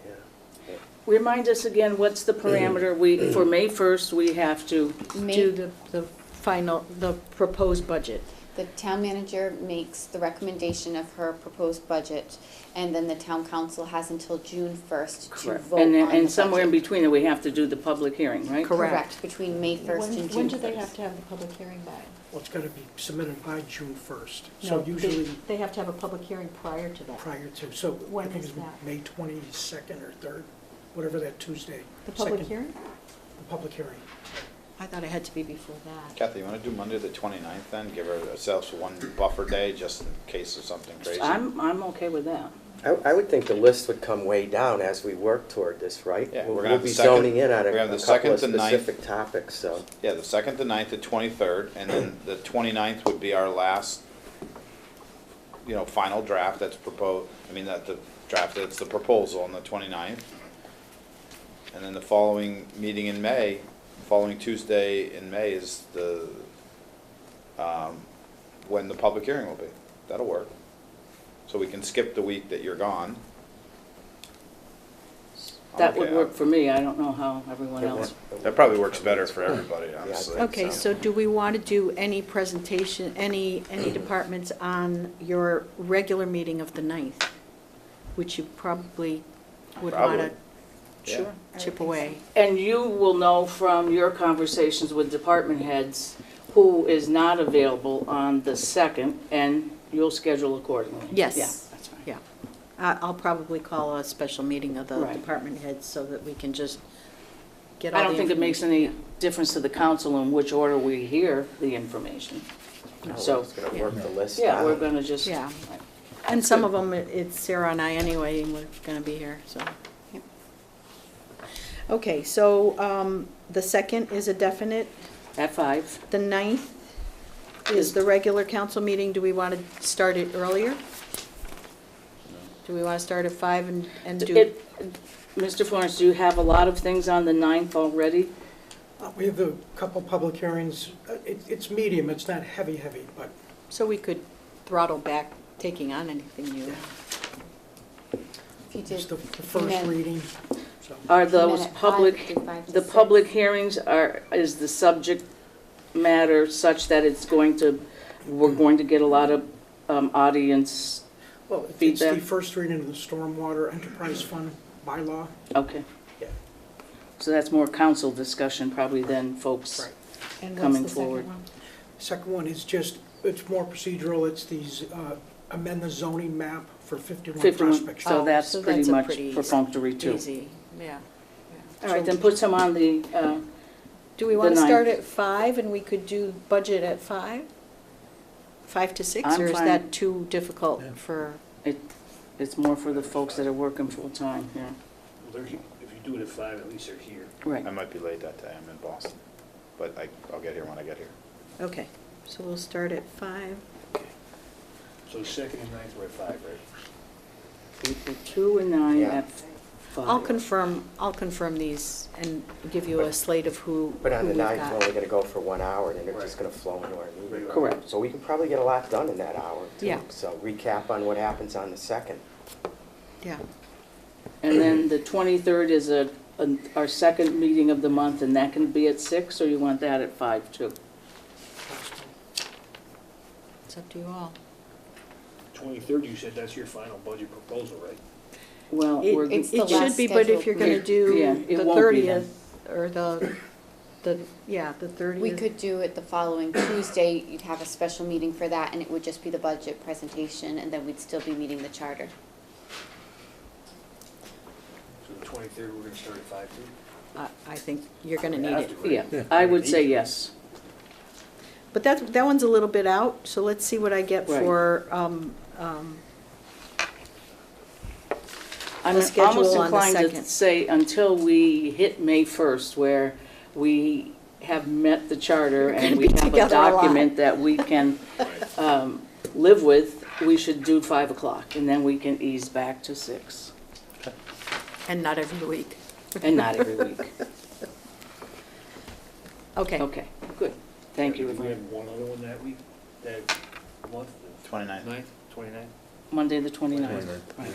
Yeah. Remind us again, what's the parameter? For May 1st, we have to, Do the final, the proposed budget. The town manager makes the recommendation of her proposed budget, and then the town council has until June 1st to correct. vote on the budget. And somewhere in between, we have to do the public hearing, right? Correct. Between May 1st and June 1st. When do they have to have the public hearing by? Well, it's got to be submitted by June 1st. No, So usually They have to have a public hearing prior to that. prior to, so I When think is it's that? May 22nd or 3rd, whatever that Tuesday. The public second- hearing? The public hearing. I thought it had to be before that. Kathy, you wanna do Monday the 29th then? Give ourselves one buffer day, just in case of something crazy. I'm okay with that. I would think the list would come way down as we work toward this, right? Yeah, We'll we're gonna have be the second- zoning in on we're gonna have a the couple of second to ninth. specific topics, so. Yeah, the 2nd, the 9th, the 23rd, and then the 29th would be our last final draft that's proposed, the draft that's the proposal on the 29th. And then the following meeting in May, following Tuesday in May is when the public hearing will be. That'll work. So we can skip the week that you're gone. That would Okay, work for me, I don't know how everyone else. That probably works better for everybody, honestly. Okay, so do we want to do any presentation, any departments on your regular meeting of the 9th? Which you probably would want Probably. to Sure. chip away. And you will know from your conversations with department heads who is not available on the 2nd, and you'll schedule accordingly. Yes. Yeah, that's fine. Yeah. I'll probably call a special meeting of the Right. department heads so that we can just get all I the don't think it makes any information. difference to the council in which order we hear the information. So, It's gonna work the list yeah, we're out. gonna just. Yeah. And some of them, it's Sarah and I anyway, and we're going to be here, so. Yep. Okay, so the 2nd is a definite. At 5. The 9th is the regular council meeting. Do we want to start it earlier? Do we want to start at 5 and do? Mr. Florence, do you have a lot of things on the 9th already? We have a couple public hearings. It's medium, it's not heavy, but So we could throttle back taking on anything new. If you it's did. the first minute- reading, so. Are those Minute 5 public, to 5 to the 6. public hearings is the subject matter such that we're going to get a lot of audience? Well, it's Feedback. the first reading of the Stormwater Enterprise Fund bylaw. Okay. Yeah. So that's more council discussion probably than folks. Right. And what's Coming the second forward. one? Second one is just, it's more procedural. It's these, amend the zoning map for 51 51, Prospect Street. so Oh, that's so pretty that's a much pretty perfunctory too. Easy, yeah. All right, then put some on the, Do we want the to start 9th. at 5 and we could do budget at 5? 5 to 6, I'm or is fine. that too difficult Yeah. for? it's more for the folks that are working full-time here. If you do it at 5, at least they're here. Right. I might be late that day, I'm in Boston, but I'll get here when I get here. Okay, so we'll start at 5. So 2nd and 9th were at 5, right? April 2 and 9 Yeah. at 5. I'll confirm these and give you a slate of who But on the we've 9th, got. we're only gonna go for 1 hour, and it's just gonna flow into our meeting. Correct. So we can probably get a lot done in that hour, too. Yeah. So recap on what happens on the 2nd. Yeah, And then the 23rd is our second meeting of the month, and that can be at 6, or you want that at 5 too? it's up to you all. 23rd, you said that's your final budget proposal, right? Well, It we're, It's the it should last be, but if scheduled you're going to meeting. do Yeah, it the won't be then. 30th, or the 30th. We could do it the following Tuesday, you'd have a special meeting for that, and it would just be the budget presentation, and then we'd still be meeting the charter. So the 23rd, we're going to start at 5 too? I think you're going to need Have it. to, right? yeah, I would say yes. But that one's a little bit out, so let's see what I get Right. for, I'm The schedule almost on the inclined to 2nd. say until we hit May 1st, where we have met the charter and gonna we be have a together a lot. document that we can live with, we should do 5 o'clock, and then we can ease back to 6, and not every week. and not every week. Okay. Okay, good. Thank you, If we Yvonne. have one other one that week, that month, the 29th. 9th, 29th? Monday, the 29th. Right.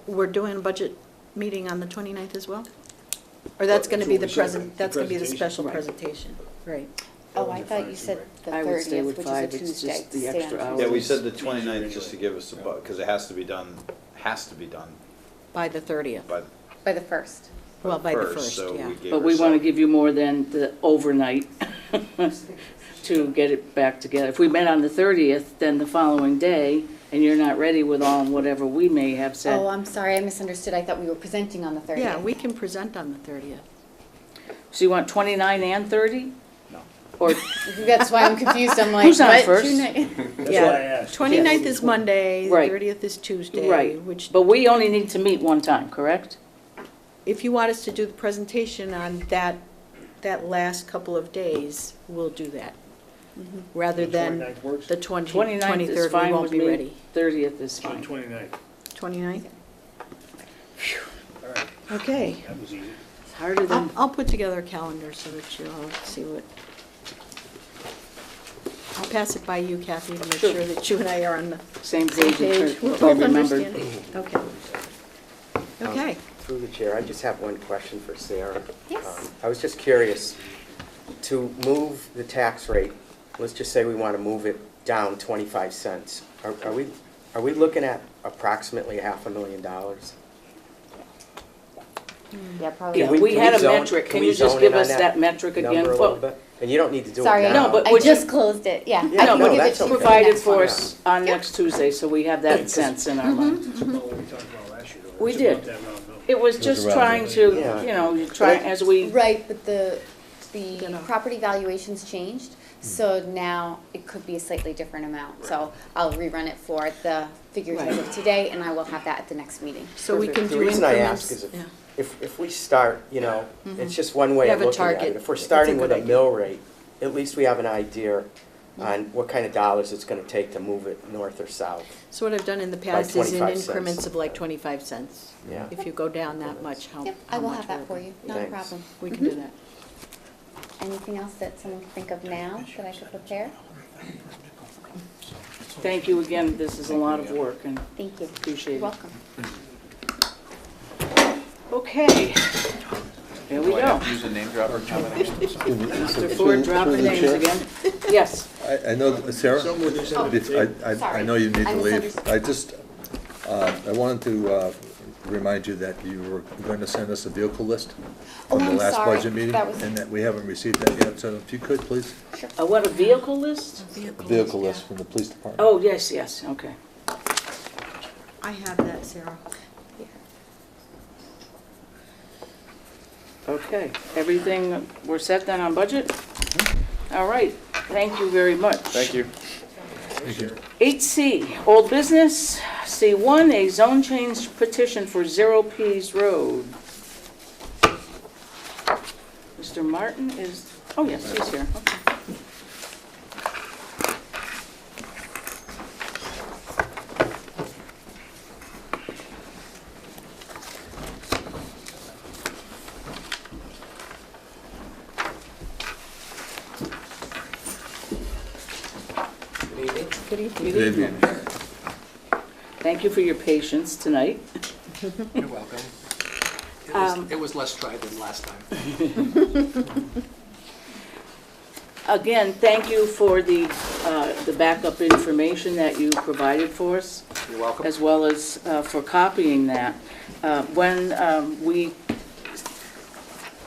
We're doing a budget meeting on the 29th as well? Or that's going to be the That's what we said, present, that's going to be the presentation. special Right. presentation, right? Oh, I thought you said the I would stay 30th, with which 5, is a it's Tuesday. just the Stay on extra Tuesday. hours. Yeah, we said the 29th just to give us a because it has to be done By the 30th. by By the 1st. Well, by the first, 1st, so yeah. we gave But we want to ourselves- give you more than the overnight to get it back together. If we met on the 30th, then the following day, and you're not ready with all whatever we may have Oh, said. I'm sorry, I misunderstood, I thought we were presenting on the 30th. Yeah, we can present on the 30th. So you want 29 and 30? No. Or, That's why I'm confused, I'm like, Who's on what? first? That's Yeah. why I asked. 29th is Monday, the Right. 30th is Tuesday, right, which, but we only need to meet one time, correct? if you want us to do the presentation on that last couple of days, we'll do that. rather The than 29th works? the 29th is 23rd, we fine won't with be me, ready. 30th is So fine. 29th. 29th? All right, Okay. that was easy. It's harder than, I'll put together a calendar so that you all see what. I'll pass it by you, Kathy, to make Sure. sure that you and I are on the same same page. in page. terms We of what I both remembered. understand. Okay. Okay. Through the chair, I just have one question for Sarah. Yes. I was just curious, to move the tax rate, let's just say we want to move it down 25 cents. Are we looking at approximately $500,000? Yeah, probably. Yeah, Can we had a zone- metric. Can we you just zone give in on us that metric again? number a Well, little bit? And you don't need to do it now. Sorry, No, but I would you- just closed it, yeah. Yeah, I no, can no, give it that's to you okay. for the provided next for one. us on next Tuesday, so we have that sense in our mind. It's about what we talked about last year, though. We It's did. about that round number. It was just around trying there. to, Yeah. you know, try, as we, Right, but the You know. property valuations changed, so now it could be a slightly different amount. So I'll rerun it for the figures as of today, and I will have that at the next meeting. So we can The do reason I increments. ask is Yeah. if we start, you know, it's just one way You of have a looking at target. it. If we're It's a starting good with a idea. mill rate, at least we have an idea on what kind of dollars it's going to take to move it north or south. So what I've done in the past is in 25 cents. increments of like 25 cents. Yeah. If you go down that much, how Yep, I how will much have that will for it you, be? not a Thanks. problem. We can do that. Anything else that someone can think of now that I should prepare? thank you again, this is a lot of work and Thank you. appreciate You're it. welcome. Okay, here we Do I go. have to use a name dropper combination? Mr. Ford dropping names again. Yes, I know, Sarah, Something with this Oh, on the table. I sorry. know you need I to leave. misunderstood. I just, I wanted to remind you that you were going to send us a vehicle list Oh, from the I'm last sorry. budget meeting, That was- and that we haven't received that yet, so if you could, please. what, a vehicle list? Vehicle list from the police department. Oh, yes, yes, okay. I have that, Sarah. Okay, everything, we're set then on budget? All right, thank you very much. Thank you. Thank you. 8C, old business. C1, a zone change petition for Zero Peas Road. Mr. Martin is, oh yes, he's here, okay. Good evening. Thank you for your patience tonight. You're welcome. It was less dry than last time. Again, thank you for the backup information that you provided for us, You're welcome. as well as for copying that. When we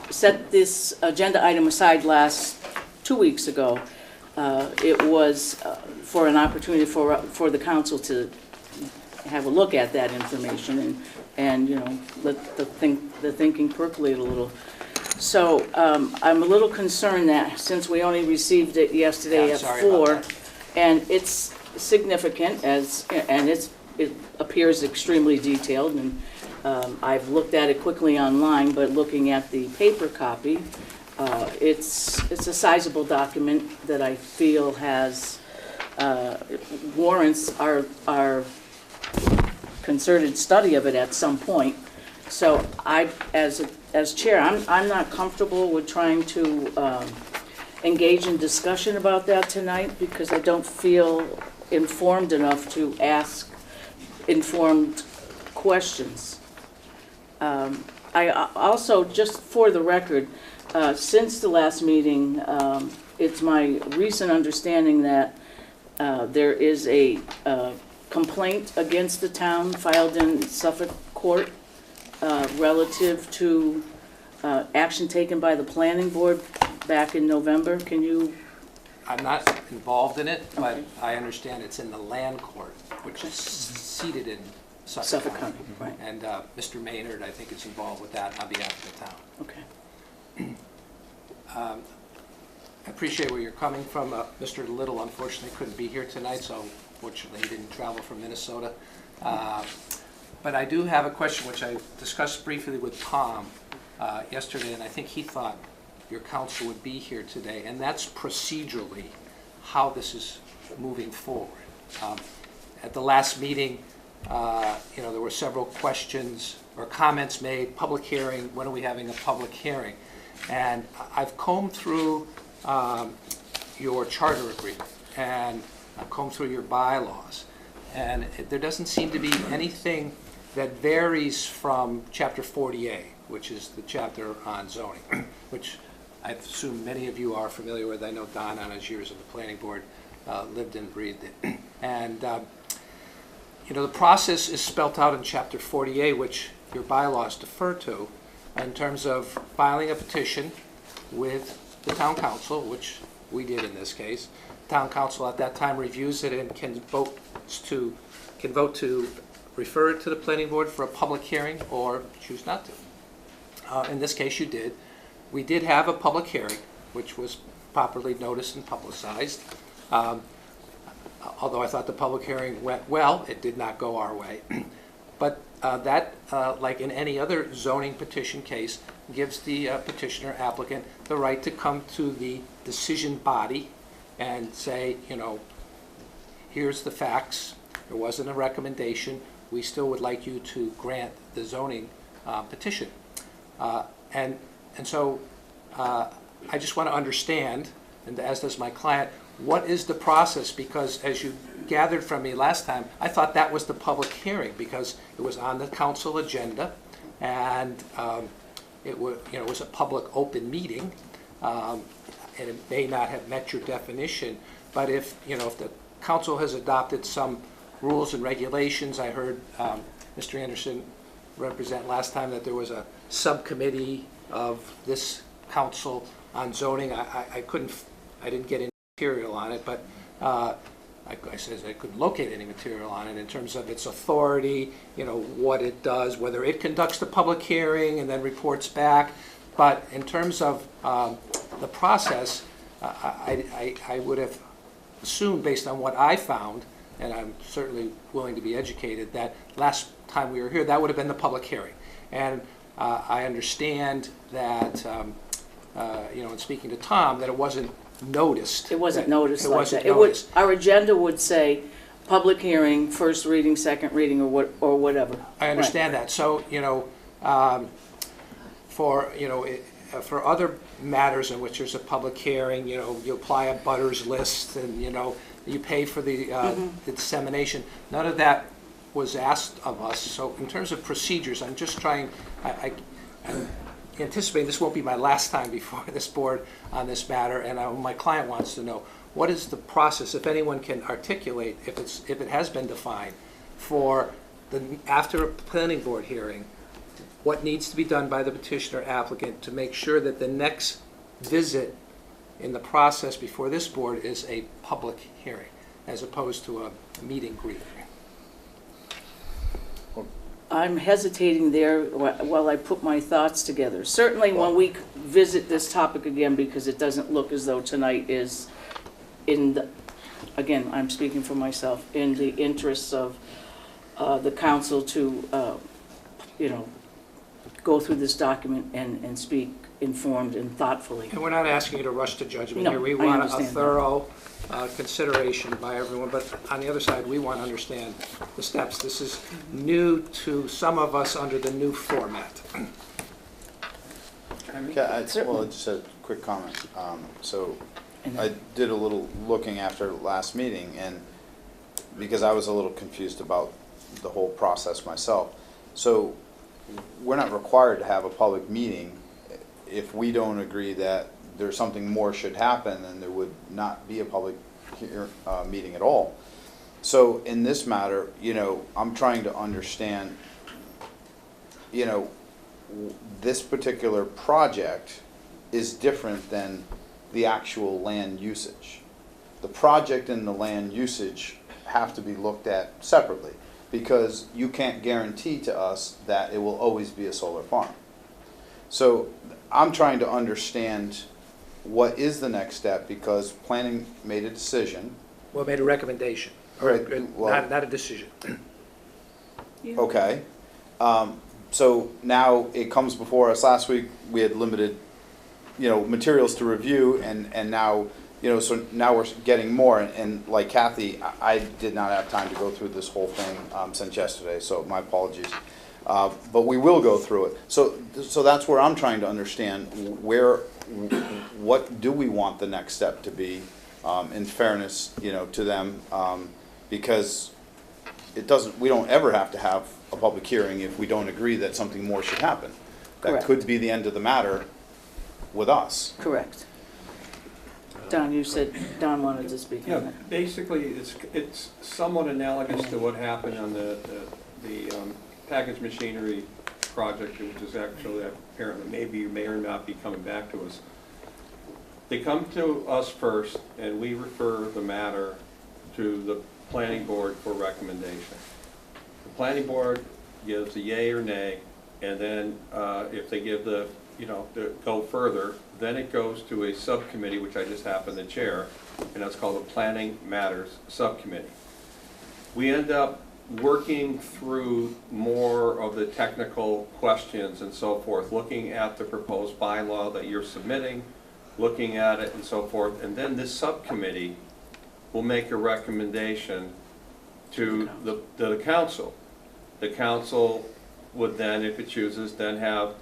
set this agenda item aside 2 weeks ago, it was for an opportunity for the council to have a look at that information and you know, let the thinking percolate a little. So I'm a little concerned that since we only received it yesterday Yeah, at sorry about 4, that. and it's significant and it appears extremely detailed, and I've looked at it quickly online, but looking at the paper copy, it's a sizable document that I feel has warrants our concerted study of it at some point. So I, as chair, I'm not comfortable with trying to engage in discussion about that tonight because I don't feel informed enough to ask informed questions. I also, just for the record, since the last meeting, it's my recent understanding that there is a complaint against the town filed in Suffolk Court relative to action taken by the planning board back in November. Can you? I'm not involved in it, but Okay. I understand it's in the land court, which is seated in Suffolk Suffolk County. County, right. And Mr. Maynard, I think, is involved with that on behalf of the town. Okay. I appreciate where you're coming from. Mr. Little unfortunately couldn't be here tonight, so fortunately he didn't travel from Minnesota. But I do have a question which I discussed briefly with Tom yesterday, and I think he thought your counsel would be here today, and that's procedurally. how this is moving forward. At the last meeting, there were several questions or comments made, public hearing, when are we having a public hearing? And I've combed through your charter agreement, and I've combed through your bylaws, and there doesn't seem to be anything that varies from Chapter 40A, which is the chapter on zoning, which I assume many of you are familiar with. I know Don, on his years on the planning board, lived and breathed it. And, the process is spelt out in Chapter 40A, which your bylaws defer to, in terms of filing a petition with the town council, which we did in this case. Town council at that time reviews it and can vote to refer it to the planning board for a public hearing or choose not to. In this case, you did. We did have a public hearing, which was properly noticed and publicized. Although I thought the public hearing went well, it did not go our way. But that, like in any other zoning petition case, gives the petitioner applicant the right to come to the decision body and say, here's the facts, there wasn't a recommendation, we still would like you to grant the zoning petition. And so I just want to understand, and as does my client, what is the process? Because as you gathered from me last time, I thought that was the public hearing because it was on the council agenda, and it was a public open meeting, and it may not have met your definition. But if the council has adopted some rules and regulations, I heard Mr. Anderson represent last time that there was a subcommittee of this council on zoning. I didn't get any material on it, but I said I couldn't locate any material on it in terms of its authority, what it does, whether it conducts the public hearing and then reports back. But in terms of the process, I would have assumed, based on what I found, and I'm certainly willing to be educated, that last time we were here, that would have been the public hearing. And I understand that, in speaking to Tom, that it wasn't noticed. It wasn't noticed it like wasn't that. noticed. Our agenda would say public hearing, first reading, second reading, or whatever. I understand that. So, for other matters in which there's a public hearing, you apply a butters list and, you pay for the dissemination. None of that was asked of us. So in terms of procedures, I'm just trying, I'm anticipating this won't be my last time before this board on this matter, and my client wants to know, what is the process, if anyone can articulate, if it has been defined, for after a planning board hearing, what needs to be done by the petitioner applicant to make sure that the next visit in the process before this board is a public hearing, as opposed to a meet and greet. I'm hesitating there while I put my thoughts together. Certainly when we visit this topic again, because it doesn't look as though tonight is again, I'm speaking for myself, in the interests of the council to, go through this document and speak informed and thoughtfully. And we're not asking you to rush to judgment No, here. We I want a understand that. thorough consideration by everyone, but on the other side, we want to understand the steps. This is new to some of us under the new format. Well, just a quick comment. So I did a little looking after last meeting, and because I was a little confused about the whole process myself. So we're not required to have a public meeting. If we don't agree that there's something more should happen, then there would not be a public meeting at all. So in this matter, I'm trying to understand, this particular project is different than the actual land usage. The project and the land usage have to be looked at separately, because you can't guarantee to us that it will always be a solar farm. So I'm trying to understand what is the next step, because planning made a decision. Well, made a recommendation, Right, well- not a decision. Okay. So now it comes before us. Last week we had limited, materials to review, and now you know, so now we're getting more, and like Kathy, I did not have time to go through this whole thing since yesterday, so my apologies. But we will go through it. So that's where I'm trying to understand what do we want the next step to be, in fairness, you know, to them, because we don't ever have to have a public hearing if we don't agree that something more should happen. That Correct. could be the end of the matter with us. Correct. Don, you said Don wanted to speak Yeah, on that. basically, it's somewhat analogous to what happened on the package machinery project, which is actually apparently maybe may or not be coming back to us. They come to us first, and we refer the matter to the planning board for recommendation. The planning board gives a yay or nay, and then if they give the, you know, to go further, then it goes to a subcommittee, which I just happen to chair, and that's called the Planning Matters Subcommittee. We end up working through more of the technical questions and so forth, looking at the proposed bylaw that you're submitting, looking at it and so forth, and then this subcommittee will make a recommendation to the council. The council would then, if it chooses, then have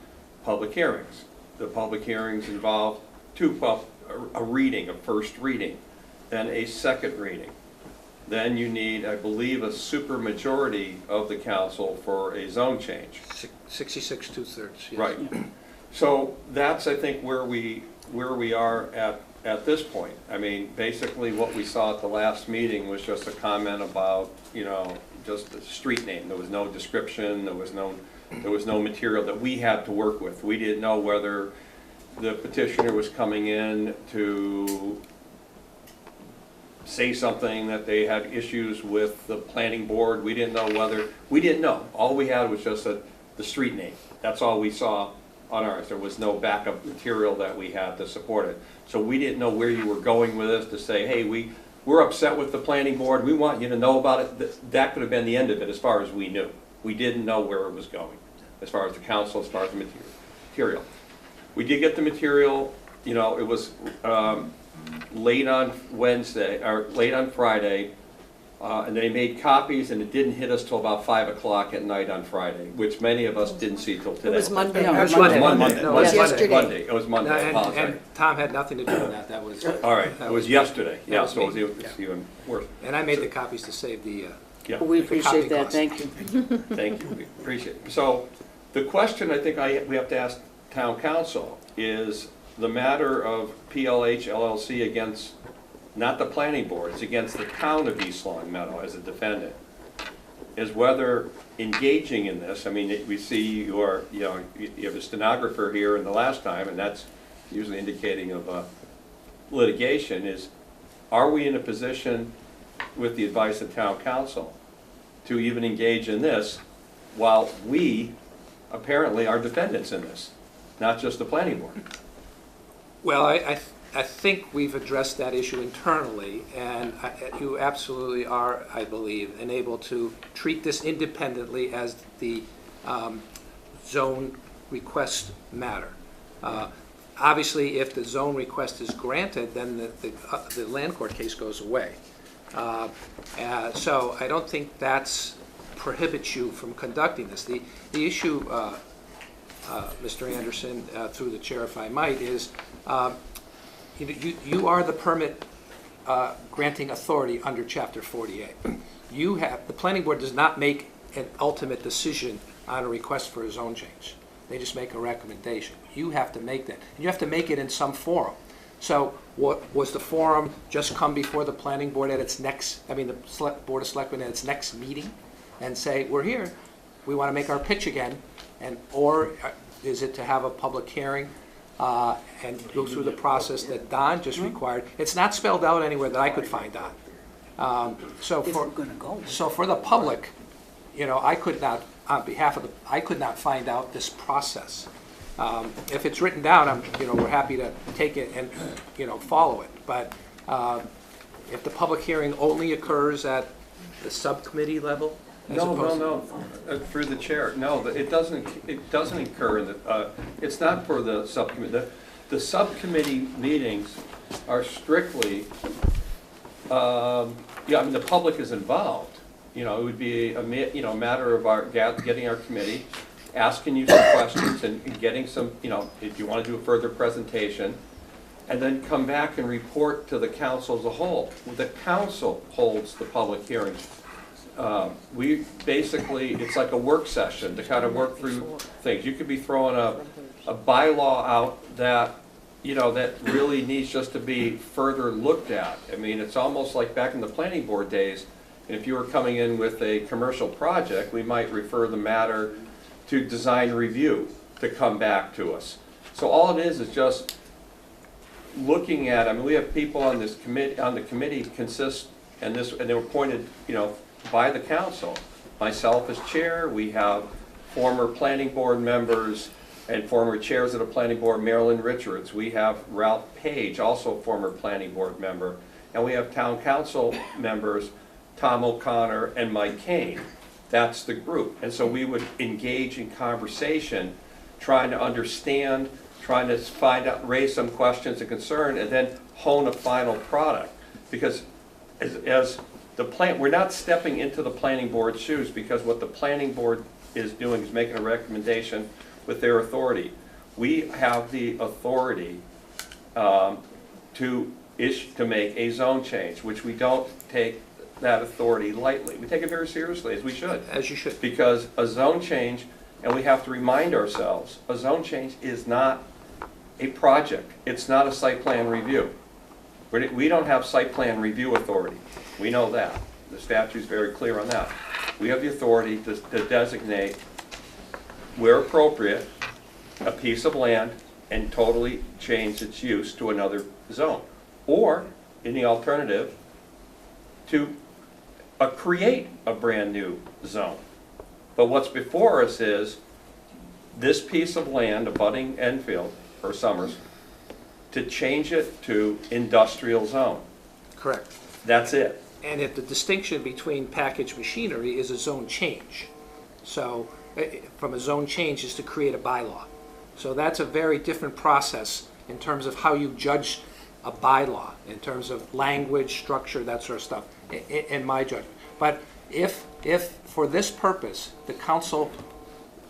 public hearings. The public hearings involve a reading, a first reading, then a second reading. Then you need, I believe, a supermajority of the council for a zone change. 66 2/3, yes. Right. So that's, I think, where we are at this point. I mean, basically what we saw at the last meeting was just a comment about, you know, just the street name. There was no description, there was no material that we had to work with. We didn't know whether the petitioner was coming in to say something that they had issues with the planning board. We didn't know. All we had was just the street name. That's all we saw on ours. There was no backup material that we had to support it. So we didn't know where you were going with this to say, hey, we're upset with the planning board. We want you to know about it. That could have been the end of it as far as we knew. We didn't know where it was going as far as the council, as far as the material. We did get the material, you know, it was late on Wednesday, or late on Friday, and they made copies, and it didn't hit us till about 5 o'clock at night on Friday, which many of us didn't see till today. It was Monday. No, It was Monday. Monday. No, it was Yes, Monday. yesterday. It was Monday, I And apologize. Tom had nothing to do with that, that was. All right, that it was yesterday, that yeah, was so it was me. even worse. And I made the copies to save the, Yeah. We copy appreciate that, cost. thank you. Thank you, we appreciate it. So the question I think we have to ask town council is the matter of PLH LLC against, not the planning board, it's against the town of East Long Meadow as a defendant, is whether engaging in this, I mean, we see you have a stenographer here in the last time, and that's usually indicating of litigation, is are we in a position with the advice of town council to even engage in this while we apparently are defendants in this, not just the planning board? well, I think we've addressed that issue internally, and you absolutely are, I believe, enabled to treat this independently as the zone request matter. Obviously, if the zone request is granted, then the land court case goes away. So I don't think that prohibits you from conducting this. The issue, Mr. Anderson, through the chair, if I might, is you are the permit granting authority under Chapter 48. The planning board does not make an ultimate decision on a request for a zone change. They just make a recommendation. You have to make that. And you have to make it in some forum. So what was the forum just come before the planning board at its next, the Board of Selectmen at its next meeting and say, we're here, we want to make our pitch again, or is it to have a public hearing and go through the process that Don just required? It's not spelled out anywhere that I could find, Don. So for the public, I could not, on behalf of I could not find out this process. If it's written down, we're happy to take it and, follow it. But if the public hearing only occurs at the subcommittee level, No, through the chair. No, it doesn't occur in the, it's not for the subcommittee. the subcommittee meetings are strictly, yeah, I mean, the public is involved. You know, it would be a matter of our, getting our committee, asking you some questions and getting some, you know, if you want to do a further presentation, and then come back and report to the council as a whole. The council holds the public hearings. We basically, it's like a work session to kind of work through things. You could be throwing a bylaw out that, you know, that really needs just to be further looked at. I mean, it's almost like back in the planning board days, and if you were coming in with a commercial project, we might refer the matter to design review to come back to us. So all it is just looking at, I mean, we have people on this committee, on the committee consist, and they were appointed, you know, by the council. Myself as chair, we have former planning board members and former chairs of the planning board, Marilyn Richards. We have Ralph Page, also a former planning board member. And we have town council members, Tom O'Connor and Mike Kane. That's the group. And so we would engage in conversation, trying to understand, trying to find out, raise some questions and concern, and then hone a final product. Because as the plan, we're not stepping into the planning board's shoes, because what the planning board is doing is making a recommendation with their authority. We have the authority to make a zone change, which we don't take that authority lightly. We take it very seriously, as we should. As you should. Because a zone change, and we have to remind ourselves, a zone change is not a project. It's not a site plan review. We don't have site plan review authority. We know that. The statute's very clear on that. We have the authority to designate, where appropriate, a piece of land and totally change its use to another zone. Or, in the alternative, to create a brand new zone. But what's before us is this piece of land abutting Enfield, or Summers, to change it to industrial zone. Correct. That's it. And if the distinction between packaged machinery is a zone change. So from a zone change is to create a bylaw. So that's a very different process in terms of how you judge a bylaw, in terms of language, structure, that sort of stuff, in my judgment. But if for this purpose, the council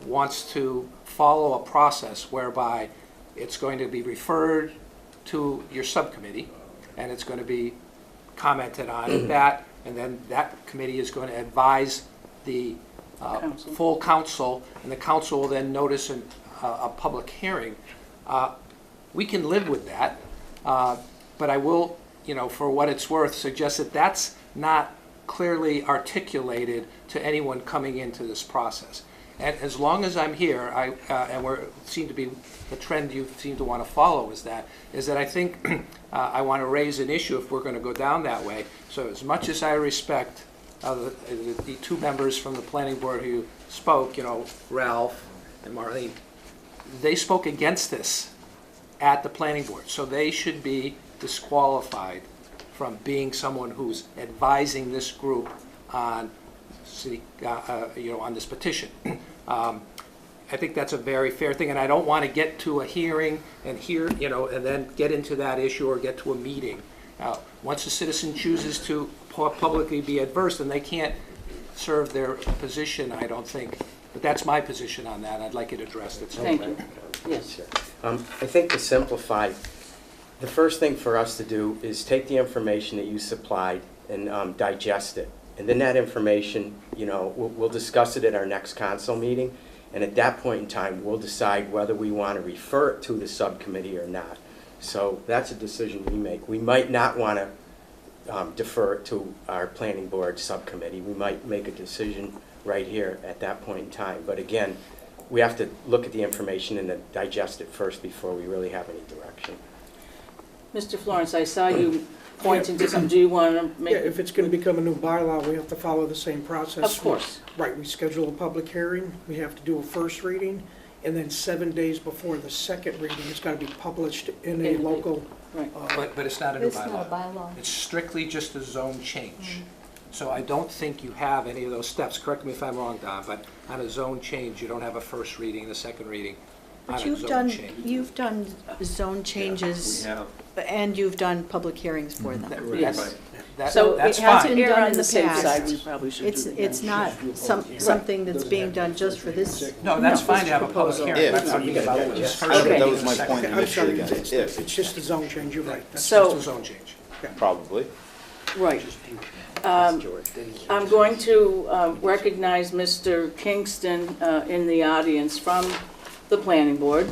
wants to follow a process whereby it's going to be referred to your subcommittee, and it's going to be commented on that, and then that committee is going to advise the full council, and the council will then notice a public hearing. We can live with that, but I will, you know, for what it's worth, suggest that that's not clearly articulated to anyone coming into this process. And as long as I'm here, and we seem to be the trend you seem to want to follow is that I think I want to raise an issue if we're going to go down that way. So as much as I respect the two members from the planning board who spoke, you know, Ralph and Marlene, they spoke against this at the planning board, so they should be disqualified from being someone who's advising this group on city, you know, on this petition. I think that's a very fair thing, and I don't want to get to a hearing and hear, you know, and then get into that issue or get to a meeting. Once a citizen chooses to publicly be adverse, then they can't serve their position, I don't think. But that's my position on that. I'd like it addressed at some point. Thank you. Yes. I think to simplify, the first thing for us to do is take the information that you supplied and digest it. And then that information, you know, we'll discuss it at our next council meeting. And at that point in time, we'll decide whether we want to refer it to the subcommittee or not. So that's a decision we make. We might not want to defer it to our planning board subcommittee. We might make a decision right here at that point in time. But again, we have to look at the information and then digest it first before we really have any direction. Mr. Florence, I saw you pointing to some, do you want to make? Yeah, if it's going to become a new bylaw, we have to follow the same process. Of course. Right, we schedule a public hearing, we have to do a first reading, and then 7 days before the second reading, it's got to be published in a local. Right. But it's not a new It's not a bylaw. bylaw. It's strictly just a zone change. So I don't think you have any of those steps. Correct me if I'm wrong, Don, but on a zone change, you don't have a first reading, a second reading. on But a zone change. you've done zone We changes, have, and you've done public hearings for them. Yes. That- So it that's has to fine. been err done on in the the safe past. side, we probably should do It's, that. it's not something that's being done just for this. No, that's fine to have a public Proposal. hearing. I'm talking about this first Okay. reading That was and my second point reading. I'm sorry, initially, guys. If, it's just a zone change, you're right. That's So- Just a zone change. probably. Right. I'm going to recognize Mr. Kingston in the audience from the planning board,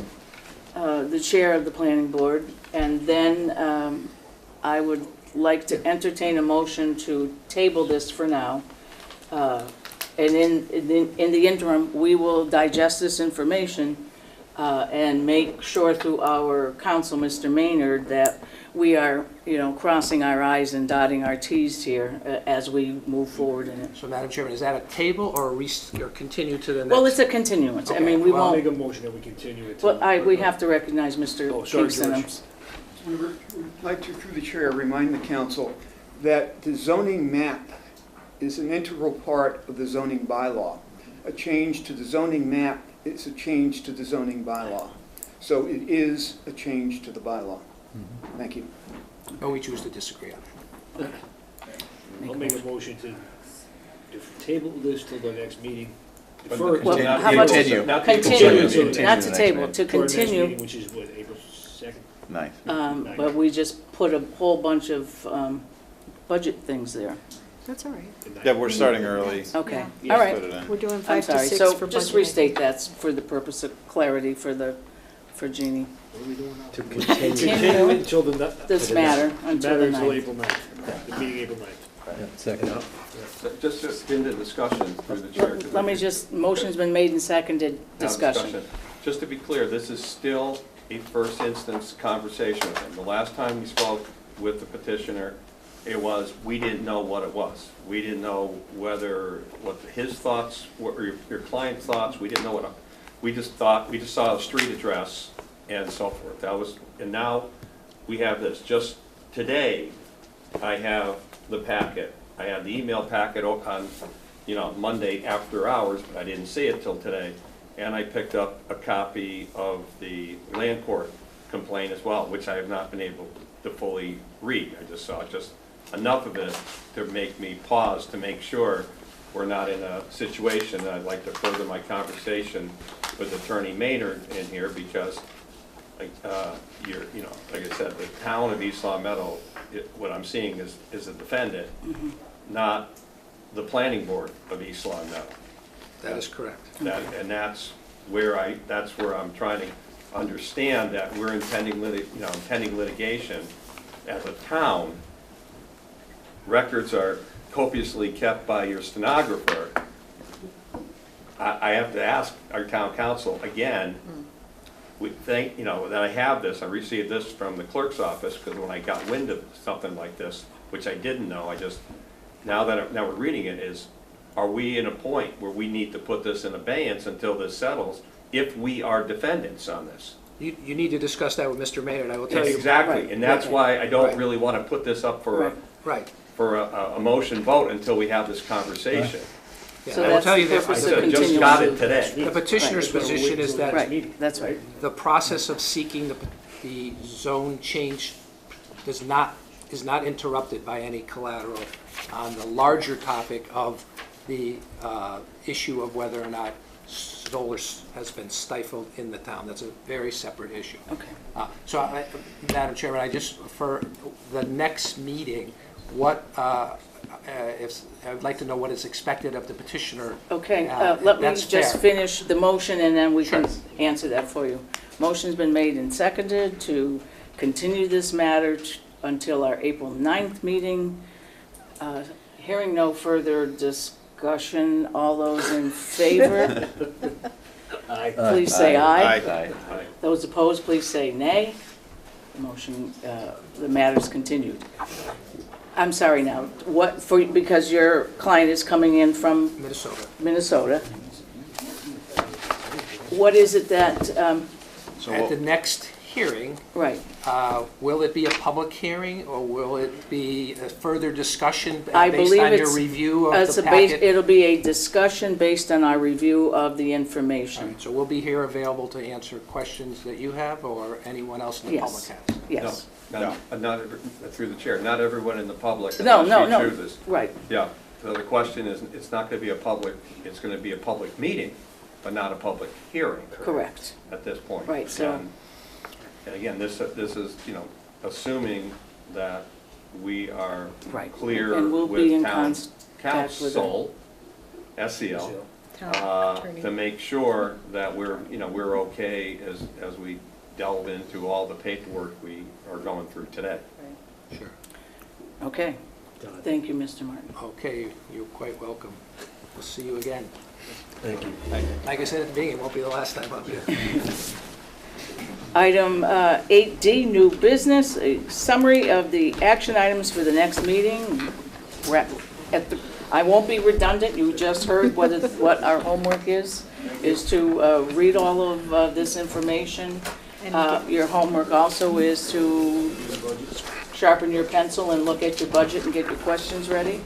the chair of the planning board, and then I would like to entertain a motion to table this for now. And in the interim, we will digest this information and make sure through our counsel, Mr. Maynard, that we are, crossing our i's and dotting our t's here as we move forward in it. So, Madam Chairman, is that a table or or continue to the next? Well, it's a continuance. I Okay. mean, we Well, I'll make won't, a motion that we continue it. well, we have to recognize Mr. Oh, sorry, Kingston. George. Would like to, through the chair, remind the council that the zoning map is an integral part of the zoning bylaw. A change to the zoning map is a change to the zoning bylaw. So it is a change to the bylaw. Thank you. Or we choose to disagree on it. I'll make a motion to table this till the next meeting. But Defer it Well, to how about- Continue. Not to Continue, Continue not the to next table, meeting. to for our next continue. meeting, which is what, April 2nd? Ninth. But we just put a whole bunch of budget things there. That's all right. Yeah, we're starting early. Okay, Yeah. all right. Put it in. We're doing I'm 5 to sorry, 6 so for budgeting. just restate that for the purpose of clarity for Jeannie. What are we doing now? To continue. Continue it until the. This matter until the Matter until 9th. April 9th, the meeting April 9th. Yeah, second. just into discussion through the chair. Let me just, motion's been made and seconded, Now, discussion. Just to be clear, this is still a first instance conversation with him. The last time we spoke with the petitioner, it was, we didn't know what it was. We didn't know what his thoughts, or your client's thoughts, we didn't know what, we just saw a street address and so forth. And now we have this. Just today, I have the packet. I had the email packet on, Monday after hours, but I didn't see it till today. And I picked up a copy of the land court complaint as well, which I have not been able to fully read. I just saw just enough of it to make me pause to make sure we're not in a situation. I'd like to further my conversation with Attorney Maynard in here because, like I said, the town of East Long Meadow, what I'm seeing is a defendant, not the planning board of East Long Meadow. That is correct. And that's where I'm trying to understand that we're intending litigation as a town. Records are copiously kept by your stenographer. I have to ask our town council again, we think, that I have this, I received this from the clerk's office, because when I got wind of something like this, which I didn't know, now we're reading it, are we in a point where we need to put this in abeyance until this settles, if we are defendants on this? You need to discuss that with Mr. Maynard, I will tell you. Exactly, and that's why I don't Right. really want to put this up for Right. a motion vote until we have this conversation. Yeah, So I will that's tell you the that purpose I of just got it continuance. today. the petitioner's position is that Right, that's right. the process of seeking the zone change is not interrupted by any collateral on the larger topic of the issue of whether or not solar has been stifled in the town. That's a very separate issue. Okay. So, Madam Chairman, for the next meeting, I'd like to know what is expected of the petitioner. Okay, let me That's just fair. finish the motion and then we can Sure. answer that for you. Motion's been made and seconded to continue this matter until our April 9th meeting. Hearing no further discussion, all those in favor, Aye. please say aye. Aye. Those opposed, please say nay. The motion, the matter's continued. I'm sorry now, because your client is coming in from Minnesota. What is it that, At the next hearing. Right. Will it be a public hearing, or will it be a further discussion I based believe on your it's- review of It's the a base, packet? it'll be a discussion based on our review of the information. So we'll be here available to answer questions that you have, or anyone else in the public Yes, has? yes. Not through the chair, not everyone in the public, No, unless no, she no, chooses. right. Yeah, so the question is, it's not gonna be a public, it's gonna be a public meeting, but not a public hearing. Correct. At this point. Right, so- And again, this is, assuming that we are Right. clear And we'll be in with town contact with them. council, SEL, Town attorney. to make sure that we're okay as we delve into all the paperwork we are going through today. Sure. Okay. Thank you, Mr. Martin. Okay, you're quite welcome. We'll see you again. Thank you. Like I said at the beginning, it won't be the last time I'll be here. Item 8D, new business, a summary of the action items for the next meeting. I won't be redundant, you just heard what our homework is to read all of this information. Your homework also is to sharpen your pencil and look at your budget and get your questions ready.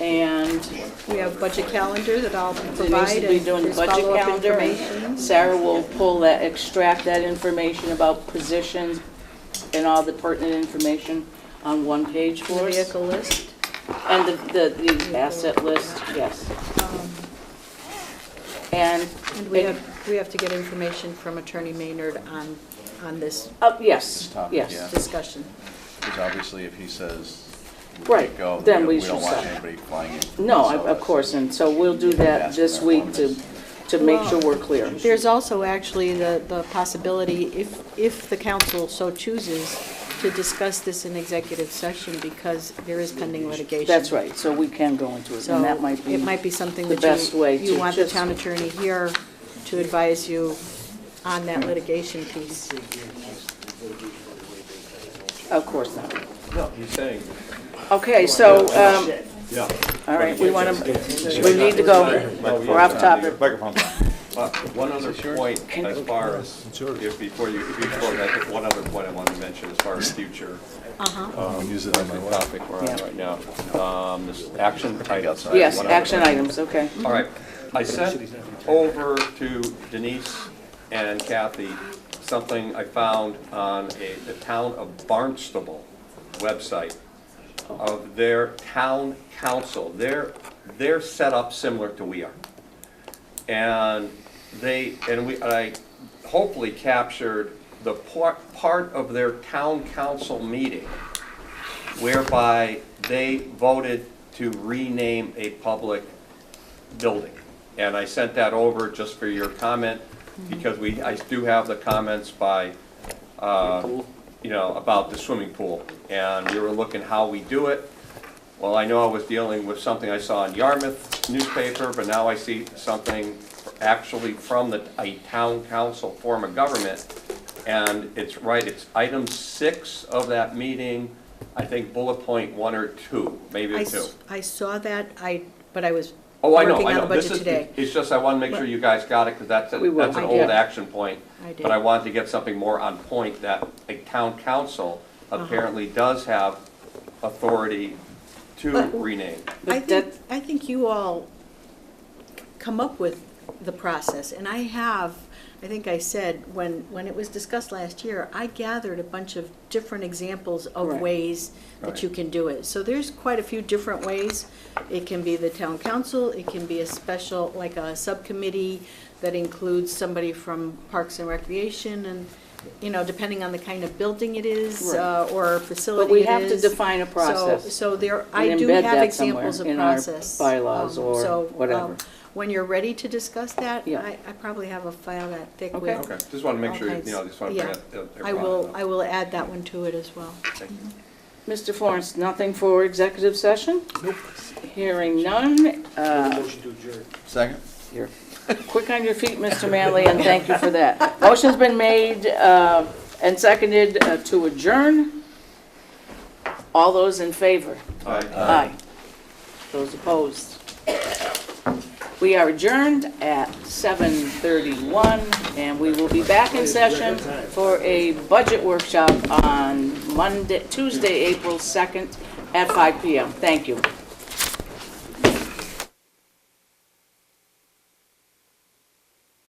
And We have budget calendar that I'll Denise provide, will be and doing the there's budget follow-up calendar. information. and Sarah will extract that information about positions and all the pertinent information on one page The for us. vehicle list. And the asset list, yes. And, And we have to get information from Attorney Maynard on this yes, Topic, yes. yeah. discussion. Because obviously if he says we Right, can't go, then we we don't should want stop. anybody flying in. No, So of course, and so we'll do that this week to make sure we're clear. There's also actually the possibility, if the council so chooses, to discuss this in executive session because there is pending litigation. That's right, so we can go into it, So and that might be. it might be something the that best way you to want the just- town attorney here to advise you on that litigation piece. Of course not. No, he's saying, Okay, so, yeah. all right, we need to go. We're off topic. Microphone's on. One other point as far as, before you go, I think one other point I wanted to mention as far as future Uh-huh. Use it on my watch. topic we're on right now. This action items. Yes, One other action point. items, okay. All right, I sent over to Denise and Kathy something I found on the town of Barnstable website of their town council. They're set up similar to we are. And I hopefully captured the part of their town council meeting whereby they voted to rename a public building. And I sent that over just for your comment, because I do have the comments by, about the swimming pool. And we were looking how we do it. Well, I know I was dealing with something I saw in Yarmouth newspaper, but now I see something actually from a town council form of government. And it's right, it's item 6 of that meeting, I think bullet point 1 or 2, maybe a 2. I saw that, but I was Oh, I know, working I on the know. This budget is, today. it's just I want to make sure you guys got it, because that's We will. an I old did. action point. I did. But I wanted to get something more on point, that a town council apparently does have authority to But- rename. I But that, think you all come up with the process, and I think I said, when it was discussed last year, I gathered a bunch of different examples of Correct. ways that Right. you can do it. So there's quite a few different ways. It can be the town council, it can be a special, like a subcommittee that includes somebody from Parks and Recreation, and, depending on the kind of building it is, Right. or facility but we it have to is. define a process. So there, I and do embed have that somewhere examples of in our process. bylaws or So, whatever. when you're ready to discuss that, Yeah. I probably have a file that thick Okay. with. Okay, just want to make sure, Okay. just want to bring Yeah. it. I will add that one to it as well. Thank you. Mr. Florence, nothing for executive session? Nope. Hearing none. Motion to adjourn. Second? You're quick on your feet, Mr. Manley, and thank you for that. Motion's been made and seconded to adjourn. All those in favor? Aye. Aye. Those opposed? We are adjourned at 7:31, and we will be back in session for a budget workshop on Tuesday, April 2nd at 5 p.m. Thank you.